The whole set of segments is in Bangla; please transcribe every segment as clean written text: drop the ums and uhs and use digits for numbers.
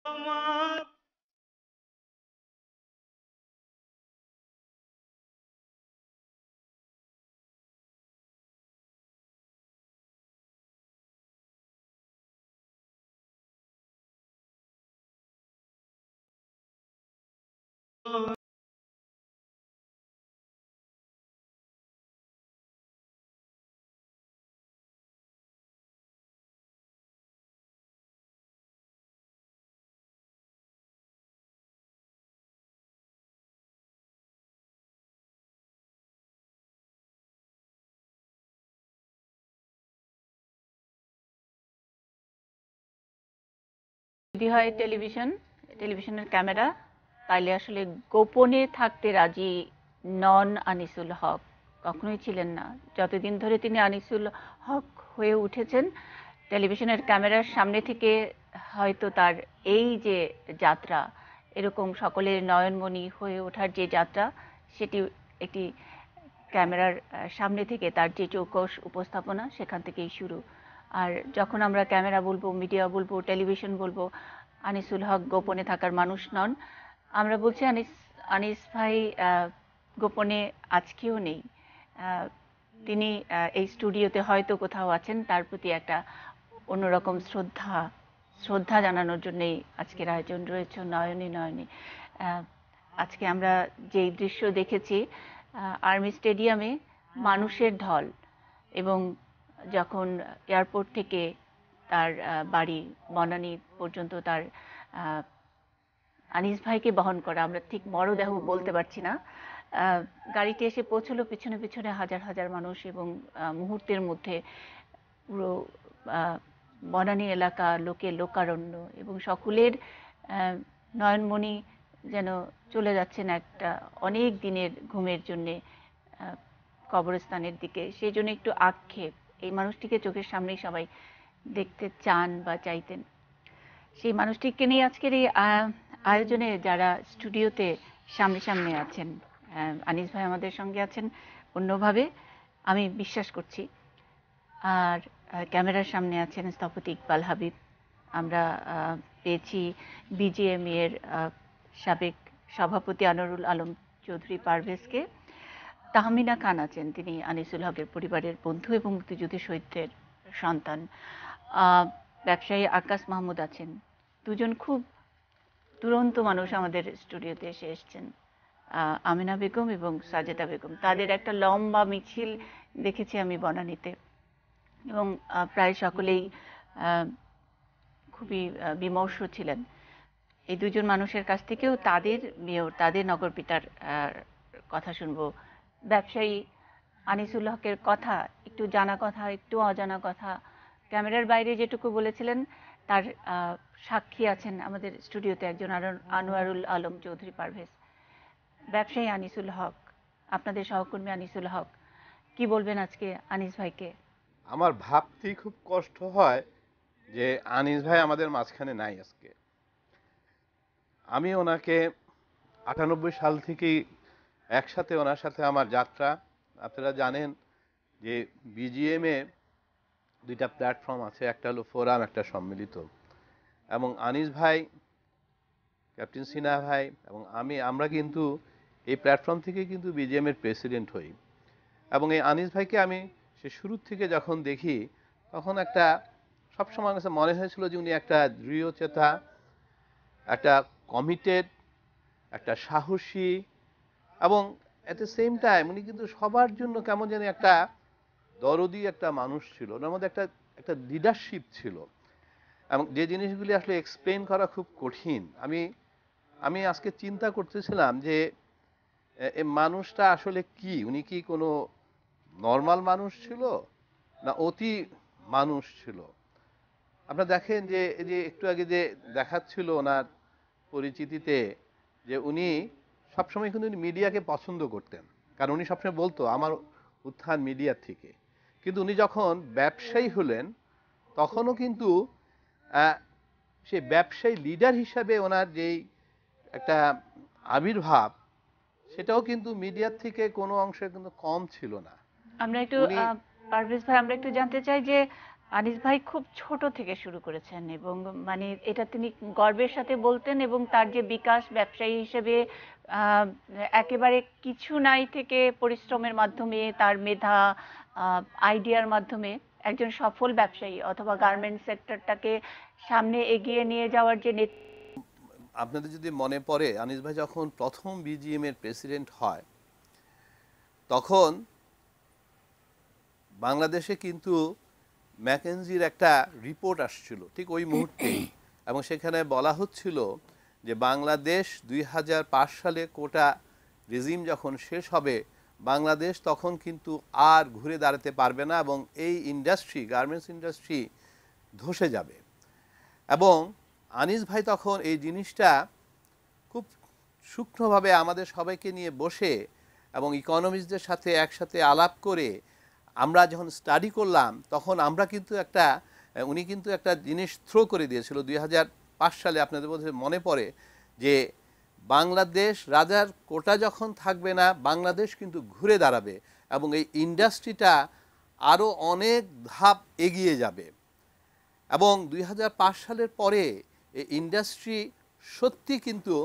আমার যদি হয় টেলিভিশনের ক্যামেরা, তাইলে আসলে গোপনে থাকতে রাজি নন আনিসুল হক, কখনোই ছিলেন না। যতদিন ধরে তিনি আনিসুল হক হয়ে উঠেছেন, টেলিভিশনের ক্যামেরার সামনে থেকে হয়তো তার এই যে যাত্রা, এরকম সকলের নয়নমণি হয়ে ওঠার যে যাত্রা, সেটি একটি ক্যামেরার সামনে থেকে তার যে চৌকস উপস্থাপনা, সেখান থেকেই শুরু। আর যখন আমরা ক্যামেরা বলবো, মিডিয়া বলবো, টেলিভিশন বলবো, আনিসুল হক গোপনে থাকার মানুষ নন। আমরা বলছি আনিস ভাই গোপনে আজকেও নেই। তিনি এই স্টুডিওতে হয়তো কোথাও আছেন, তার প্রতি একটা অন্যরকম শ্রদ্ধা জানানোর জন্যই আজকের আয়োজন রয়েছে নয়নে নয়নে। আজকে আমরা যেই দৃশ্য দেখেছি, আর্মি স্টেডিয়ামে মানুষের ঢল, এবং যখন এয়ারপোর্ট থেকে তার বাড়ি বনানী পর্যন্ত তার আনিস ভাইকে বহন করা, আমরা ঠিক মরদেহ বলতে পারছি না, গাড়িটি এসে পৌঁছলো, পিছনে পিছনে হাজার হাজার মানুষ, এবং মুহূর্তের মধ্যে পুরো বনানী এলাকা লোকে লোকারণ্য, এবং সকলের নয়নমণি যেন চলে যাচ্ছেন একটা অনেক দিনের ঘুমের জন্যে কবরস্থানের দিকে। সেই জন্য একটু আক্ষেপ, এই মানুষটিকে চোখের সামনেই সবাই দেখতে চান বা চাইতেন। সেই মানুষটিকে নিয়ে আজকের এই আয়োজনে যারা স্টুডিওতে সামনে সামনে আছেন, আনিস ভাই আমাদের সঙ্গে আছেন অন্যভাবে, আমি বিশ্বাস করছি। আর ক্যামেরার সামনে আছেন স্থপতি ইকবাল হাবিব। আমরা পেয়েছি বিজিএমই এর সাবেক সভাপতি আনোয়ারুল আলম চৌধুরী পারভেজকে। তাহমিনা খান আছেন, তিনি আনিসুল হকের পরিবারের বন্ধু এবং মুক্তিযুদ্ধ শহীদদের সন্তান। ব্যবসায়ী আকাশ মাহমুদ আছেন। দুজন খুব দুরন্ত মানুষ আমাদের স্টুডিওতে এসেছেন, আমিনা বেগম এবং সাজেদা বেগম। তাদের একটা লম্বা মিছিল দেখেছি আমি বনানীতে, এবং প্রায় সকলেই খুবই বিমর্ষ ছিলেন। এই দুজন মানুষের কাছ থেকেও তাদের মেয়র, তাদের নগরপিতার কথা শুনবো। ব্যবসায়ী আনিসুল হকের কথা, একটু জানা কথা, একটু অজানা কথা, ক্যামেরার বাইরে যেটুকু বলেছিলেন, তার সাক্ষী আছেন আমাদের স্টুডিওতে একজন আনোয়ারুল আলম চৌধুরী পারভেজ। ব্যবসায়ী আনিসুল হক, আপনাদের সহকর্মী আনিসুল হক, কি বলবেন আজকে আনিস ভাইকে? আমার ভাবতেই খুব কষ্ট হয় যে আনিস ভাই আমাদের মাঝখানে নাই আজকে। আমি ওনাকে 98 সাল থেকেই একসাথে, ওনার সাথে আমার যাত্রা। আপনারা জানেন যে বিজিএম এ দুইটা প্ল্যাটফর্ম আছে, একটা হলো ফোরাম, একটা সম্মিলিত। এবং আনিস ভাই, ক্যাপ্টেন সিনহা ভাই এবং আমরা কিন্তু এই প্ল্যাটফর্ম থেকে কিন্তু বিজিএম এর প্রেসিডেন্ট হই। এবং এই আনিস ভাইকে আমি সে শুরুর থেকে যখন দেখি, তখন একটা সবসময় কাছে মনে হয়েছিল যে উনি একটা দৃঢ়চেতা, একটা কমিটেড, একটা সাহসী, এবং এট দ্য সেম টাইম উনি কিন্তু সবার জন্য কেমন যেন একটা দরদি একটা মানুষ ছিল। ওনার মধ্যে একটা একটা লিডারশিপ ছিল, এবং যে জিনিসগুলি আসলে এক্সপ্লেন করা খুব কঠিন। আমি আমি আজকে চিন্তা করতেছিলাম যে এই মানুষটা আসলে কি, উনি কি কোনো নর্মাল মানুষ ছিল না অতি মানুষ ছিল। আপনারা দেখেন যে এই যে একটু আগে যে দেখাচ্ছিল ওনার পরিচিতিতে, যে উনি সবসময় কিন্তু মিডিয়াকে পছন্দ করতেন, কারণ উনি সবসময় বলতো আমার উত্থান মিডিয়া থেকে। কিন্তু উনি যখন ব্যবসায়ী হলেন, তখনও কিন্তু সে ব্যবসায়ী লিডার হিসাবে ওনার যেই একটা আবির্ভাব, সেটাও কিন্তু মিডিয়ার থেকে কোনো অংশে কিন্তু কম ছিল না। আমরা একটু উনি পারভেজ ভাই, আমরা একটু জানতে চাই যে আনিস ভাই খুব ছোট থেকে শুরু করেছেন এবং মানে এটা তিনি গর্বের সাথে বলতেন এবং তার যে বিকাশ ব্যবসায়ী হিসেবে আহ, একেবারে কিছু নাই থেকে পরিশ্রমের মাধ্যমে তার মেধা আইডিয়ার মাধ্যমে একজন সফল ব্যবসায়ী অথবা গার্মেন্ট সেক্টরটাকে সামনে এগিয়ে নিয়ে যাওয়ার যে আপনাদের যদি মনে পড়ে আনিস ভাই যখন প্রথম বিজিএম এর প্রেসিডেন্ট হয় তখন বাংলাদেশে কিন্তু ম্যাকেনজির একটা রিপোর্ট আসছিল ঠিক ওই মুহূর্তেই এবং সেখানে বলা হচ্ছিল যে বাংলাদেশ 2005 সালে কোটা রেজিম যখন শেষ হবে বাংলাদেশ তখন কিন্তু আর ঘুরে দাঁড়াতে পারবে না এবং এই ইন্ডাস্ট্রি গার্মেন্টস ইন্ডাস্ট্রি ধসে যাবে। এবং আনিস ভাই তখন এই জিনিসটা খুব সূক্ষ্মভাবে আমাদের সবাইকে নিয়ে বসে এবং ইকোনমিস্টদের সাথে একসাথে আলাপ করে আমরা যখন স্টাডি করলাম তখন আমরা কিন্তু উনি কিন্তু একটা জিনিস থ্রো করে দিয়েছিল 2005 সালে আপনাদের মধ্যে মনে পড়ে যে বাংলাদেশ রাজার কোটা যখন থাকবে না বাংলাদেশ কিন্তু ঘুরে দাঁড়াবে এবং এই ইন্ডাস্ট্রিটা আরও অনেক ধাপ এগিয়ে যাবে। এবং 2005 সালের পরে এই ইন্ডাস্ট্রি সত্যি কিন্তু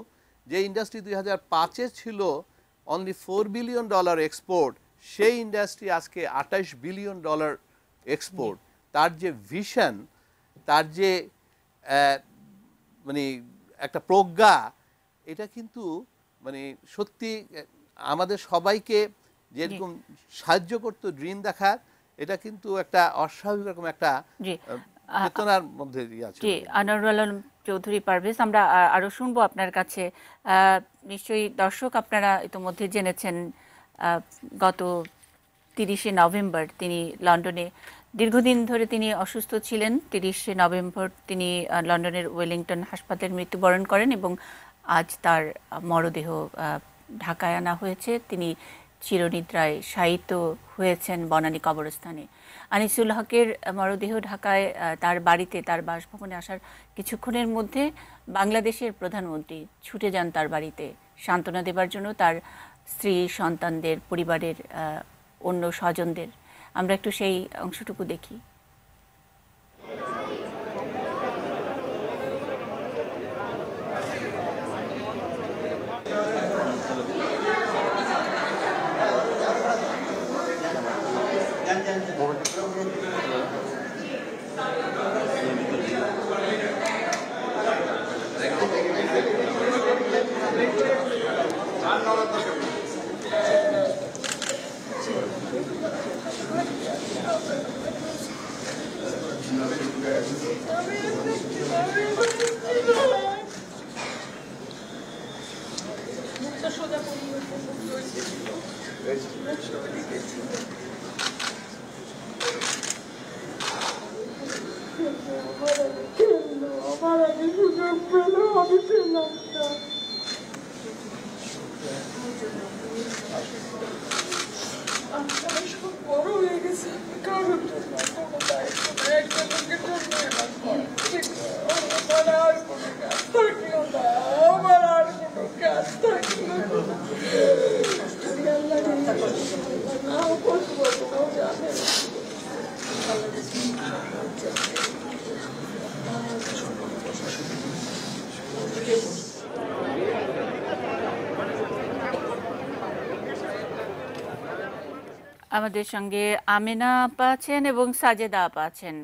যে ইন্ডাস্ট্রি 2005-এ ছিল অনলি $4 বিলিয়ন এক্সপোর্ট সেই ইন্ডাস্ট্রি আজকে $28 বিলিয়ন এক্সপোর্ট। তার যে ভিশন তার যে মানে একটা প্রজ্ঞা এটা কিন্তু মানে সত্যি আমাদের সবাইকে যেরকম সাহায্য করতো ড্রিম দেখার এটা কিন্তু একটা অস্বাভাবিক রকম একটা চেতনার মধ্যে আছে। জি আনোয়ারুল আলম চৌধুরী পারভেজ আমরা আরো শুনবো আপনার কাছে। নিশ্চয়ই দর্শক আপনারা ইতোমধ্যে জেনেছেন গত 30শে নভেম্বর তিনি লন্ডনে দীর্ঘদিন ধরে তিনি অসুস্থ ছিলেন। 30শে নভেম্বর তিনি লন্ডনের ওয়েলিংটন হাসপাতালে মৃত্যুবরণ করেন এবং আজ তার মরদেহ ঢাকায় আনা হয়েছে। তিনি চিরনিদ্রায় শায়িত হয়েছেন বনানী কবরস্থানে। আনিসুল হকের মরদেহ ঢাকায় তার বাড়িতে তার বাসভবনে আসার কিছুক্ষণের মধ্যে বাংলাদেশের প্রধানমন্ত্রী ছুটে যান তার বাড়িতে সান্ত্বনা দেবার জন্য তার স্ত্রী সন্তানদের পরিবারের অন্য স্বজনদের। আমরা একটু সেই অংশটুকু দেখি। আমাদের সঙ্গে আমেনা আপা আছেন এবং সাজেদা আপা আছেন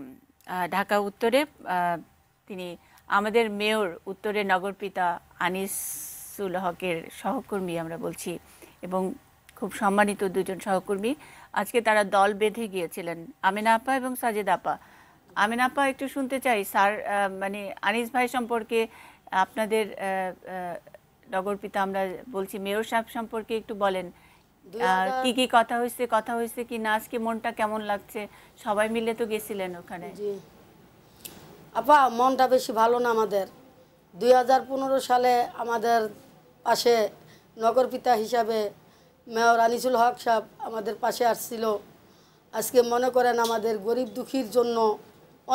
ঢাকা উত্তরে। তিনি আমাদের মেয়র উত্তরের নগরপিতা আনিসুল হকের সহকর্মী আমরা বলছি এবং খুব সম্মানিত দুজন সহকর্মী। আজকে তারা দল বেঁধে গিয়েছিলেন আমেনা আপা এবং সাজেদা আপা। আমেনা আপা একটু শুনতে চাই স্যার মানে আনিস ভাই সম্পর্কে আপনাদের নগরপিতা আমরা বলছি মেয়র সাহেব সম্পর্কে একটু বলেন কি কি কথা হয়েছে কি না, আজকে মনটা কেমন লাগছে? সবাই মিলে তো গেছিলেন ওখানে। জি আপা মনটা বেশি ভালো না আমাদের। 2015 সালে আমাদের পাশে নগরপিতা হিসাবে মেয়র আনিসুল হক সাহেব আমাদের পাশে আসছিল। আজকে মনে করেন আমাদের গরিব দুঃখীর জন্য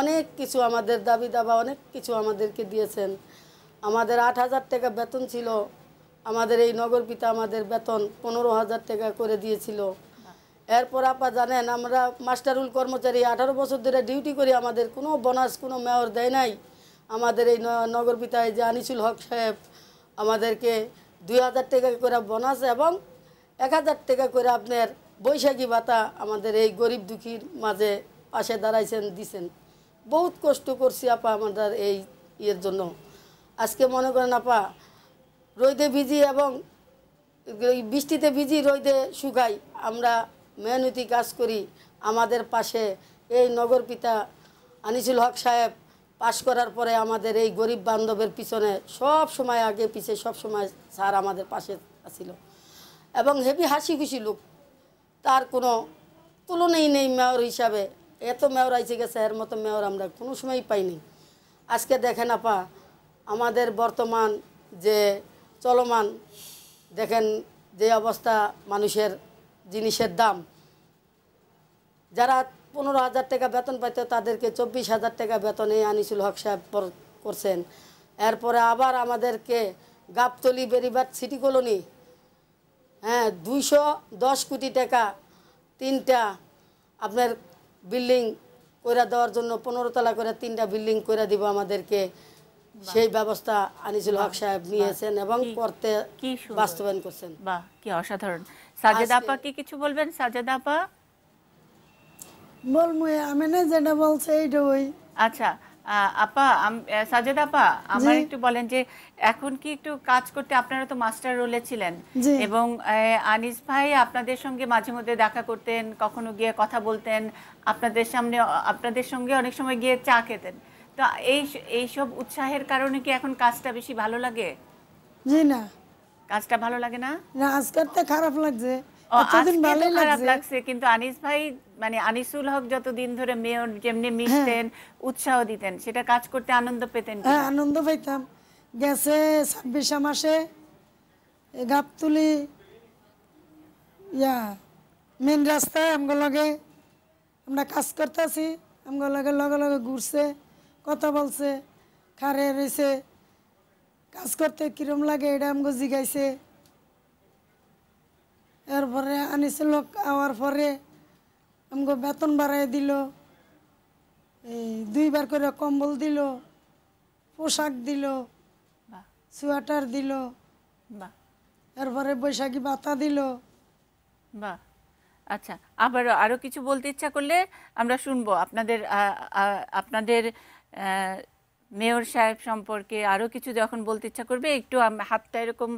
অনেক কিছু আমাদের দাবি দাবা অনেক কিছু আমাদেরকে দিয়েছেন। আমাদের 8,000 টাকা বেতন ছিল, আমাদের এই নগরপিতা আমাদের বেতন 15,000 টাকা করে দিয়েছিল এরপর আপা জানেন আমরা মাস্টারুল কর্মচারী 18 বছর ধরে ডিউটি করি, আমাদের কোনো বোনাস কোনো মেয়র দেয় নাই। আমাদের এই নগর পিতায় যে আনিসুল হক সাহেব আমাদেরকে 2000 টাকা করে বোনাস এবং 1000 টাকা করে আপনার বৈশাখী ভাতা আমাদের এই গরিব দুঃখীর মাঝে পাশে দাঁড়াইছেন দিছেন। বহুত কষ্ট করছি আপা আমাদের এই ইয়ের জন্য। আজকে মনে করেন আপা রোদে ভিজি এবং বৃষ্টিতে ভিজি রোদে শুকাই, আমরা মেহনতি কাজ করি। আমাদের পাশে এই নগর পিতা আনিসুল হক সাহেব পাশ করার পরে আমাদের এই গরিব বান্ধবের পিছনে সব সময় আগে পিছে সব সময় স্যার আমাদের পাশে ছিল এবং হেভি হাসি খুশি লোক, তার কোনো তুলনাই নেই মেয়র হিসাবে। এত মেয়র আইসে গেছে, এর মতো মেয়র আমরা কোনো সময়ই পাইনি। আজকে দেখেন আপা আমাদের বর্তমান যে চলমান দেখেন যে অবস্থা, মানুষের জিনিসের দাম, যারা 15,000 টাকা বেতন পাইত তাদেরকে 24,000 টাকা বেতনে আনিসুল হক সাহেব করছেন। এরপরে আবার আমাদেরকে গাবতলি বেরিবাদ সিটি কলোনি, হ্যাঁ 210 কোটি টাকা 3টা আপনার বিল্ডিং করে দেওয়ার জন্য 15 তলা করে 3টা বিল্ডিং করে দিব আমাদেরকে, সেই ব্যবস্থা আনিসুল হক সাহেব নিয়েছেন এবং করতে বাস্তবায়ন করছেন। বাহ, কি অসাধারণ। সাজেদা আপা কি কিছু বলবেন? সাজেদা আপা বলবো আমি না যেটা বলছে এইটা ওই। আচ্ছা আপা, সাজেদা আপা আমার একটু বলেন যে এখন কি একটু কাজ করতে, আপনারা তো মাস্টার রোলে ছিলেন এবং আনিস ভাই আপনাদের সঙ্গে মাঝে মধ্যে দেখা করতেন, কখনো গিয়ে কথা বলতেন, আপনাদের সামনে আপনাদের সঙ্গে অনেক সময় গিয়ে চা খেতেন। তো এইসব উৎসাহের কারণে কি এখন কাজটা বেশি ভালো লাগে? জি না, কাজটা ভালো লাগে না? না আজ করতে খারাপ লাগছে, আজকে এতদিন তো ভালোই খারাপ লাগছে। লাগছে, কিন্তু আনিস ভাই মানে আনিসুল হক যতদিন ধরে মেয়র যেমনি মিশতেন উৎসাহ দিতেন, সেটা কাজ করতে আনন্দ পেতেন কিনা? হ্যাঁ আনন্দ পাইতাম। গেছে 26 মাসে গাবতুলি মেন রাস্তায় আমগো লগে আমরা কাজ করতেছি, আমগো লগে লগে লগে ঘুরছে, কথা বলছে, খারে রয়েছে, কাজ করতে কিরম লাগে এটা আমগো জিগাইছে। এরপরে আনিসুল হক আওয়ার পরে আমগো বেতন বাড়াই দিল, এই 2বার করে কম্বল দিল, পোশাক দিল, বাহ সোয়েটার দিল, বাহ এরপরে বৈশাখী ভাতা দিল। বাহ। আচ্ছা, আবার আরো কিছু বলতে ইচ্ছা করলে আমরা শুনবো আপনাদের আপনাদের মেয়র সাহেব সম্পর্কে আরো কিছু যখন বলতে ইচ্ছা করবে একটু হাতটা এরকম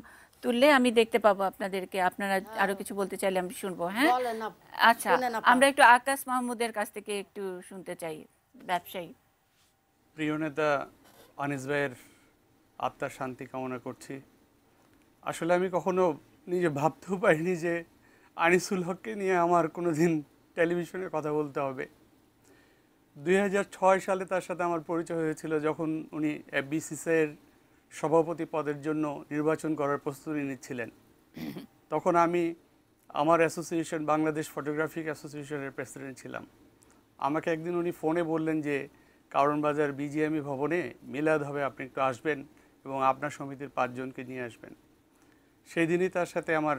তুললে আমি দেখতে পাবো আপনাদেরকে, আপনারা আরো কিছু বলতে চাইলে আমি শুনবো। হ্যাঁ বলেন আচ্ছা, আমরা একটু আকাশ মাহমুদের কাছ থেকে একটু শুনতে চাই, ব্যবসায়ী। প্রিয় নেতা আনিস ভাইয়ের আত্মার শান্তি কামনা করছি। আসলে আমি কখনো নিজে ভাবতেও পারিনি যে আনিসুল হককে নিয়ে আমার কোনো দিন টেলিভিশনে কথা বলতে হবে। 2006 সালে তার সাথে আমার পরিচয় হয়েছিল যখন উনি এফবিসিসির সভাপতি পদের জন্য নির্বাচন করার প্রস্তুতি নিচ্ছিলেন। তখন আমি আমার অ্যাসোসিয়েশন বাংলাদেশ ফটোগ্রাফিক অ্যাসোসিয়েশনের প্রেসিডেন্ট ছিলাম। আমাকে একদিন উনি ফোনে বললেন যে কারণ বাজার বিজিএমই ভবনে মিলাদ হবে, আপনি একটু আসবেন এবং আপনার সমিতির 5 জনকে নিয়ে আসবেন। সেই দিনই তার সাথে আমার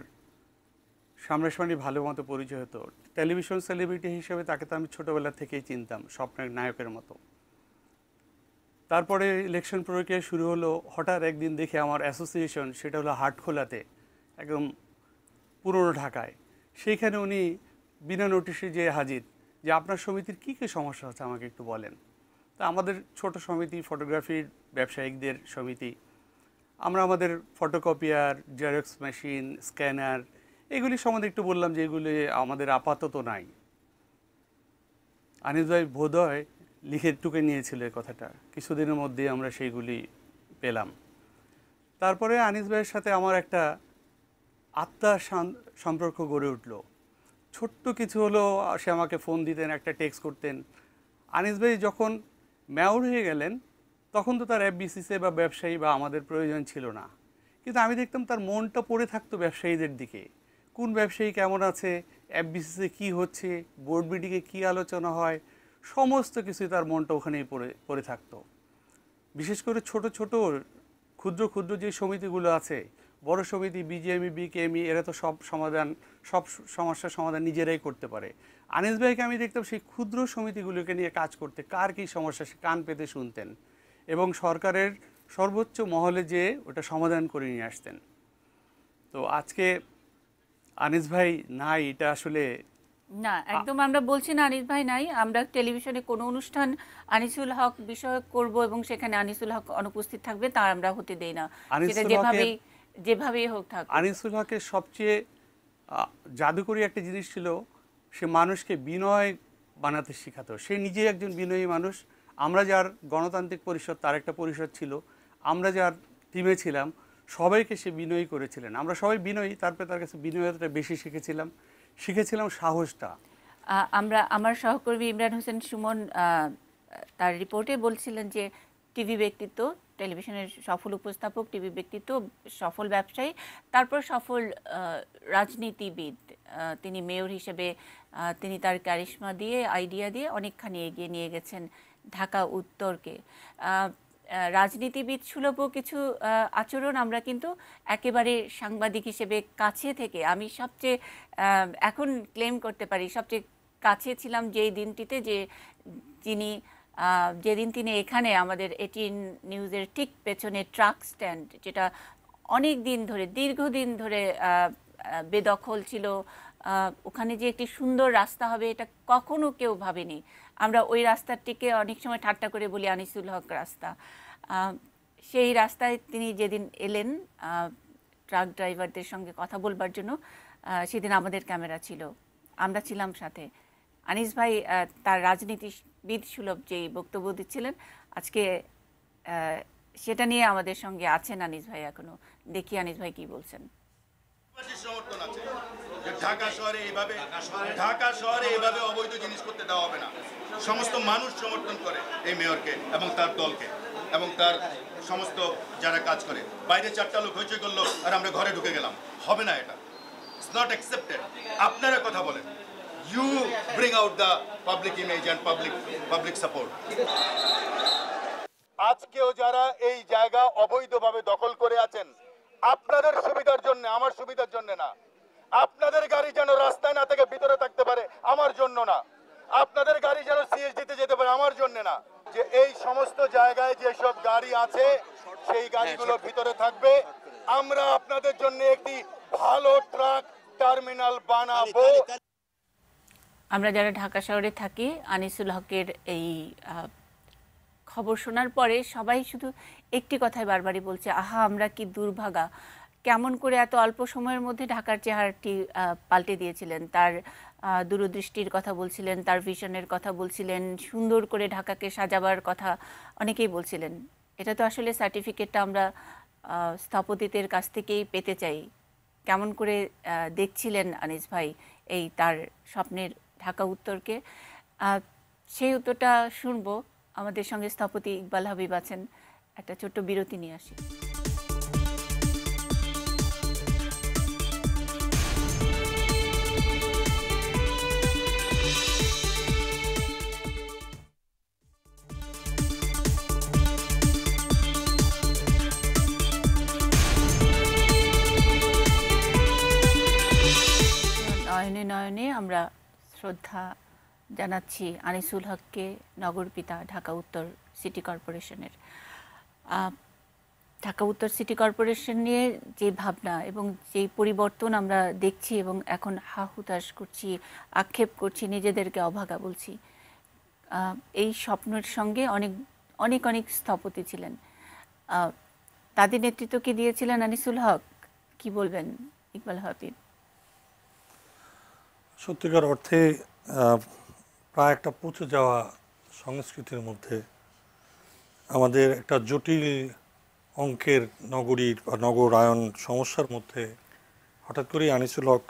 সামনাসামনি ভালো মতো পরিচয় হতো। টেলিভিশন সেলিব্রিটি হিসেবে তাকে তো আমি ছোটোবেলা থেকেই চিনতাম, স্বপ্নের নায়কের মতো। তারপরে ইলেকশন প্রক্রিয়া শুরু হলো, হঠাৎ একদিন দেখে আমার অ্যাসোসিয়েশন, সেটা হলো হাটখোলাতে, একদম পুরনো ঢাকায়, সেইখানে উনি বিনা নোটিশে যেয়ে হাজির যে আপনার সমিতির কী কী সমস্যা হচ্ছে আমাকে একটু বলেন। তা আমাদের ছোট সমিতি, ফটোগ্রাফির ব্যবসায়িকদের সমিতি, আমরা আমাদের ফটোকপিয়ার, জেরক্স মেশিন, স্ক্যানার, এগুলি সম্বন্ধে একটু বললাম যে এগুলি আমাদের আপাতত নাই। আনিস ভাই বোধহয় লিখে টুকে নিয়েছিল এই কথাটা, কিছুদিনের মধ্যেই আমরা সেইগুলি পেলাম। তারপরে আনিস ভাইয়ের সাথে আমার একটা আত্মার সম্পর্ক গড়ে উঠল। ছোট্ট কিছু হলো সে আমাকে ফোন দিতেন, একটা টেক্সট করতেন। আনিস ভাই যখন মেয়র হয়ে গেলেন তখন তো তার এফবিসিসি বা ব্যবসায়ী বা আমাদের প্রয়োজন ছিল না, কিন্তু আমি দেখতাম তার মনটা পড়ে থাকতো ব্যবসায়ীদের দিকে, কোন ব্যবসায়ী কেমন আছে, এফবিসিসি কী হচ্ছে, বোর্ড মিটিংয়ে কী আলোচনা হয়, সমস্ত কিছুই তার মনটা ওখানেই পড়ে থাকতো। বিশেষ করে ছোট ছোট ক্ষুদ্র ক্ষুদ্র যে সমিতিগুলো আছে, বড় সমিতি বিজিএমই বিকেএমই এরা তো সব সমস্যার সমাধান নিজেরাই করতে পারে। আনিস ভাইকে আমি দেখতাম সেই ক্ষুদ্র সমিতিগুলোকে নিয়ে কাজ করতে, কার কী সমস্যা সে কান পেতে শুনতেন এবং সরকারের সর্বোচ্চ মহলে যেয়ে ওটা সমাধান করে নিয়ে আসতেন। তো আজকে আনিস ভাই নাই, এটা আসলে না, একদম আমরা বলছি না আনিস ভাই নাই। আমরা টেলিভিশনে কোনো অনুষ্ঠান আনিসুল হক বিষয়ক করব এবং সেখানে আনিসুল হক অনুপস্থিত থাকবে, তা আমরা হতে দেই না। সেটা যেভাবেই হোক থাক। আনিসুল হকের সবচেয়ে জাদুকরী একটা জিনিস ছিল, সে মানুষকে বিনয় বানাতে শেখাতো। সে নিজে একজন বিনয়ী মানুষ। আমরা যার গণতান্ত্রিক পরিষদ, তার একটা পরিষদ ছিল, আমরা যার টিমে ছিলাম সবাইকে সে বিনয়ী করেছিলেন। আমরা সবাই বিনয়ী, তারপরে তার কাছে বিনয়তা বেশি শিখেছিলাম সাহসটা। আমার সহকর্মী ইমরান হোসেন সুমন তার রিপোর্টে বলছিলেন যে টিভি ব্যক্তিত্ব, টেলিভিশনের সফল উপস্থাপক, টিভি ব্যক্তিত্ব, সফল ব্যবসায়ী, তারপর সফল রাজনীতিবিদ। তিনি মেয়র হিসেবে তিনি তার ক্যারিশমা দিয়ে, আইডিয়া দিয়ে অনেকখানি এগিয়ে নিয়ে গেছেন ঢাকা উত্তরকে। রাজনীতিবিদ সুলভ কিছু আচরণ আমরা কিন্তু একেবারে সাংবাদিক হিসেবে কাছে থেকে, আমি সবচেয়ে এখন ক্লেম করতে পারি সবচেয়ে কাছে ছিলাম যেই দিনটিতে, যেদিন তিনি এখানে আমাদের 18 নিউজের ঠিক পেছনে ট্রাক স্ট্যান্ড, যেটা অনেক দিন ধরে, দীর্ঘদিন ধরে বেদখল ছিল, ওখানে যে একটি সুন্দর রাস্তা হবে এটা কখনো কেউ ভাবেনি। আমরা ওই রাস্তাটিকে অনেক সময় ঠাট্টা করে বলি আনিসুল হক রাস্তা। সেই রাস্তায় তিনি যেদিন এলেন ট্রাক ড্রাইভারদের সঙ্গে কথা বলবার জন্য, সেদিন আমাদের ক্যামেরা ছিল, আমরা ছিলাম সাথে। আনিস ভাই তার রাজনীতিবিদ সুলভ যেই বক্তব্য দিচ্ছিলেন, আজকে সেটা নিয়ে আমাদের সঙ্গে আছেন আনিস ভাই এখনো। দেখি আনিস ভাই কি বলছেন। সমর্থন আছে যে ঢাকা শহরে এভাবে অবৈধ জিনিস করতে দেওয়া হবে না। সমস্ত মানুষ সমর্থন করে এই মেয়রকে এবং তার দলকে এবং তার সমস্ত যারা কাজ করে। বাইরে 4টা লোক হইচই করলো আর আমরা ঘরে ঢুকে গেলাম, হবে না, এটা ইটস নট অ্যাকসেপ্টেড। আপনারা কথা বলেন, you bring out the public image and public support. আজকেও যারা এই জায়গা অবৈধভাবে দখল করে আছেন, আপনাদের সুবিধার জন্য, আমার সুবিধার জন্য না, আপনাদের গাড়ি যেন রাস্তায় না থেকে ভিতরে থাকতে পারে আমার জন্য না, আপনাদের গাড়ি যেন সিএসডিতে যেতে পারে আমার জন্য না, যে এই সমস্ত জায়গায় যেসব গাড়ি আছে সেই গাড়িগুলো ভিতরে থাকবে। আমরা আপনাদের জন্য একটি ভালো ট্রাক টার্মিনাল বানাবো। আমরা যারা ঢাকা শহরে থাকি, আনিসুল হকের এই খবর শোনার পরে সবাই শুধু একটি কথাই বারবারই বলছে, আহা আমরা কি দুর্ভাগা, কেমন করে এত অল্প সময়ের মধ্যে ঢাকার চেহারাটি পাল্টে দিয়েছিলেন। তার দূরদৃষ্টির কথা বলছিলেন, তার ভিশনের কথা বলছিলেন, সুন্দর করে ঢাকাকে সাজাবার কথা অনেকেই বলছিলেন। এটা তো আসলে সার্টিফিকেটটা আমরা স্থপতিদের কাছ থেকেই পেতে চাই। কেমন করে দেখছিলেন আনিস ভাই এই তার স্বপ্নের ঢাকা উত্তরকে, সেই উত্তরটা শুনবো। আমাদের সঙ্গে স্থপতি ইকবাল হাবিব আছেন। একটা ছোট্ট বিরতি নিয়ে আসি। নয়নে নয়নে আমরা শ্রদ্ধা জানাচ্ছি আনিসুল হককে, নগরপিতা ঢাকা উত্তর সিটি কর্পোরেশনের। ঢাকা উত্তর সিটি কর্পোরেশন নিয়ে যে ভাবনা এবং যে পরিবর্তন আমরা দেখছি এবং এখন হাহুতাশ করছি, আক্ষেপ করছি, নিজেদেরকে অভাগা বলছি, এই স্বপ্নের সঙ্গে অনেক অনেক অনেক স্থপতি ছিলেন। তাদের নেতৃত্বকে দিয়েছিলেন আনিসুল হক। কি বলবেন ইকবাল হাবিব? সত্যিকার অর্থে প্রায় একটা পচে যাওয়া সংস্কৃতির মধ্যে আমাদের একটা জটিল অঙ্কের নগরীর বা নগরায়ন সমস্যার মধ্যে হঠাৎ করেই আনিসুল হক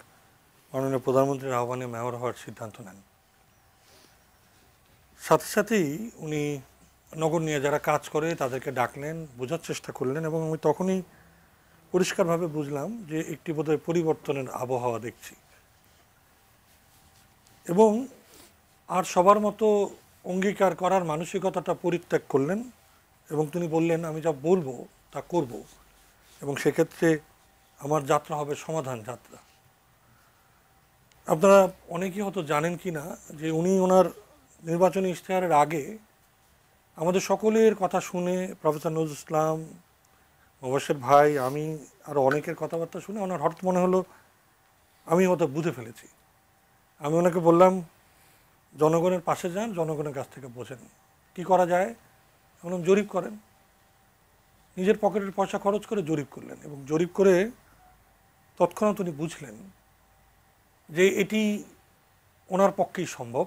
মাননীয় প্রধানমন্ত্রীর আহ্বানে মেয়র হওয়ার সিদ্ধান্ত নেন। সাথে সাথেই উনি নগর নিয়ে যারা কাজ করে তাদেরকে ডাকলেন, বোঝার চেষ্টা করলেন এবং আমি তখনই পরিষ্কারভাবে বুঝলাম যে একটি বোধহয় পরিবর্তনের আবহাওয়া দেখছি। এবং আর সবার মতো অঙ্গীকার করার মানসিকতাটা পরিত্যাগ করলেন এবং তিনি বললেন আমি যা বলবো তা করব। এবং সেক্ষেত্রে আমার যাত্রা হবে সমাধান যাত্রা। আপনারা অনেকেই হয়তো জানেন কি না যে উনি ওনার নির্বাচনী ইশতেহারের আগে আমাদের সকলের কথা শুনে, প্রফেসর নজরুল ইসলাম, মোবাশ্বের ভাই, আমি আরও অনেকের কথাবার্তা শুনে ওনার হঠাৎ মনে হলো আমি হয়তো বুঝে ফেলেছি। আমি ওনাকে বললাম, জনগণের পাশে যান, জনগণের কাছ থেকে বোঝেন কি করা যায়। বললাম জরিপ করেন। নিজের পকেটের পয়সা খরচ করে জরিপ করলেন এবং জরিপ করে তৎক্ষণাৎ উনি বুঝলেন যে এটি ওনার পক্ষেই সম্ভব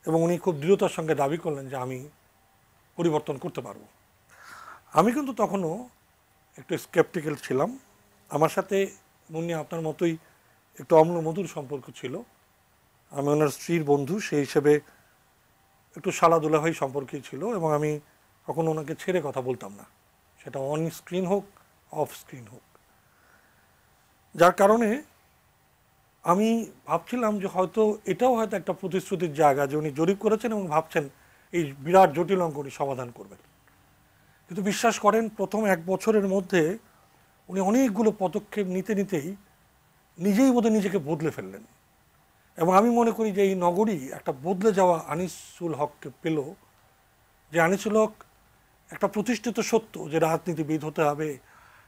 এবং উনি খুব দৃঢ়তার সঙ্গে দাবি করলেন যে আমি পরিবর্তন করতে পারবো। আমি কিন্তু তখনও একটু স্কেপটিক্যাল ছিলাম। আমার সাথে মুন্নি আপনার মতোই একটু অম্ল মধুর সম্পর্ক ছিল। আমি ওনার স্ত্রীর বন্ধু, সেই হিসেবে একটু শালা দুলাভাই সম্পর্কই ছিল এবং আমি কখনো ওনাকে ছেড়ে কথা বলতাম না, সেটা অন স্ক্রিন হোক অফ স্ক্রিন হোক। যার কারণে আমি ভাবছিলাম যে হয়তো এটাও হয়তো একটা প্রতিশ্রুতির জায়গা যে উনি জরিপ করেছেন এবং ভাবছেন এই বিরাট জটিল অঙ্ক উনি সমাধান করবেন। কিন্তু বিশ্বাস করেন প্রথম 1 বছরের মধ্যে উনি অনেকগুলো পদক্ষেপ নিতে নিতেই নিজেই বোধহয় নিজেকে বদলে ফেললেন। এবং আমি মনে করি যে এই নগরী একটা বদলে যাওয়া আনিসুল হককে পেল, যে আনিসুল হক একটা প্রতিষ্ঠিত সত্য যে রাজনীতিবিদ হতে হবে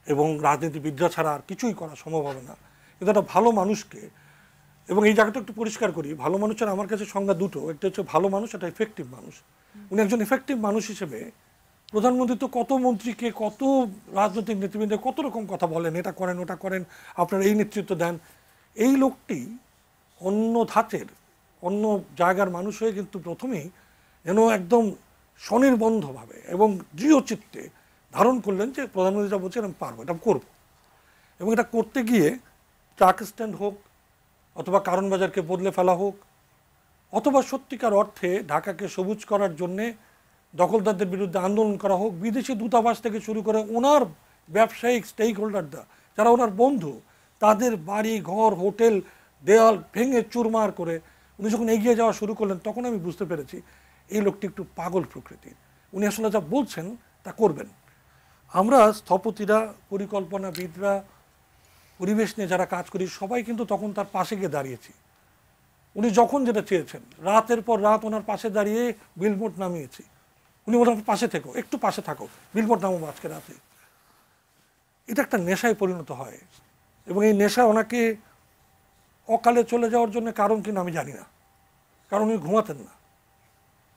এবং রাজনীতিবিদরা ছাড়া আর কিছুই করা সম্ভব হবে না, কিন্তু একটা ভালো মানুষকে, এবং এই জায়গাটা একটু পরিষ্কার করি, ভালো মানুষের আমার কাছে সংজ্ঞা দুটো, একটা হচ্ছে ভালো মানুষ, একটা এফেক্টিভ মানুষ। উনি একজন এফেক্টিভ মানুষ হিসেবে প্রধানমন্ত্রী তো কত মন্ত্রীকে, কত রাজনৈতিক নেতৃবৃন্দের কত রকম কথা বলেন, এটা করেন ওটা করেন, আপনারা এই নেতৃত্ব দেন। এই লোকটি অন্য ধাঁচের, অন্য জায়গার মানুষ হয়ে কিন্তু প্রথমেই যেন একদম স্বনির্বন্ধভাবে এবং দৃঢ় চিত্তে ধারণ করলেন যে প্রধানমন্ত্রী যা বলছেন আমি পারবো, এটা করবো। এবং এটা করতে গিয়ে ট্রাক স্ট্যান্ড হোক, অথবা কারণ বাজারকে বদলে ফেলা হোক, অথবা সত্যিকার অর্থে ঢাকাকে সবুজ করার জন্যে দখলদারদের বিরুদ্ধে আন্দোলন করা হোক, বিদেশি দূতাবাস থেকে শুরু করে ওনার ব্যবসায়িক স্টেক হোল্ডাররা যারা ওনার বন্ধু, তাদের বাড়ি ঘর হোটেল দেয়াল ভেঙে চুরমার করে উনি যখন এগিয়ে যাওয়া শুরু করলেন, তখন আমি বুঝতে পেরেছি এই লোকটি একটু পাগল প্রকৃতির। উনি আসলে যা বলছেন তা করবেন। আমরা স্থপতিরা, পরিকল্পনাবিদরা, পরিবেশ নিয়ে যারা কাজ করি, সবাই কিন্তু তখন তার পাশে গিয়ে দাঁড়িয়েছি। উনি যখন যেটা চেয়েছেন, রাতের পর রাত ওনার পাশে দাঁড়িয়ে বিলবোর্ড নামিয়েছি। উনি ওনার পাশে থেকো, একটু পাশে থাকো, বিলবোর্ড নামাবো আজকে রাতে। এটা একটা নেশায় পরিণত হয় এবং এই নেশা ওনাকে অকালে চলে যাওয়ার জন্য কারণ কিনা আমি জানি না, কারণ উনি ঘুমাতেন না।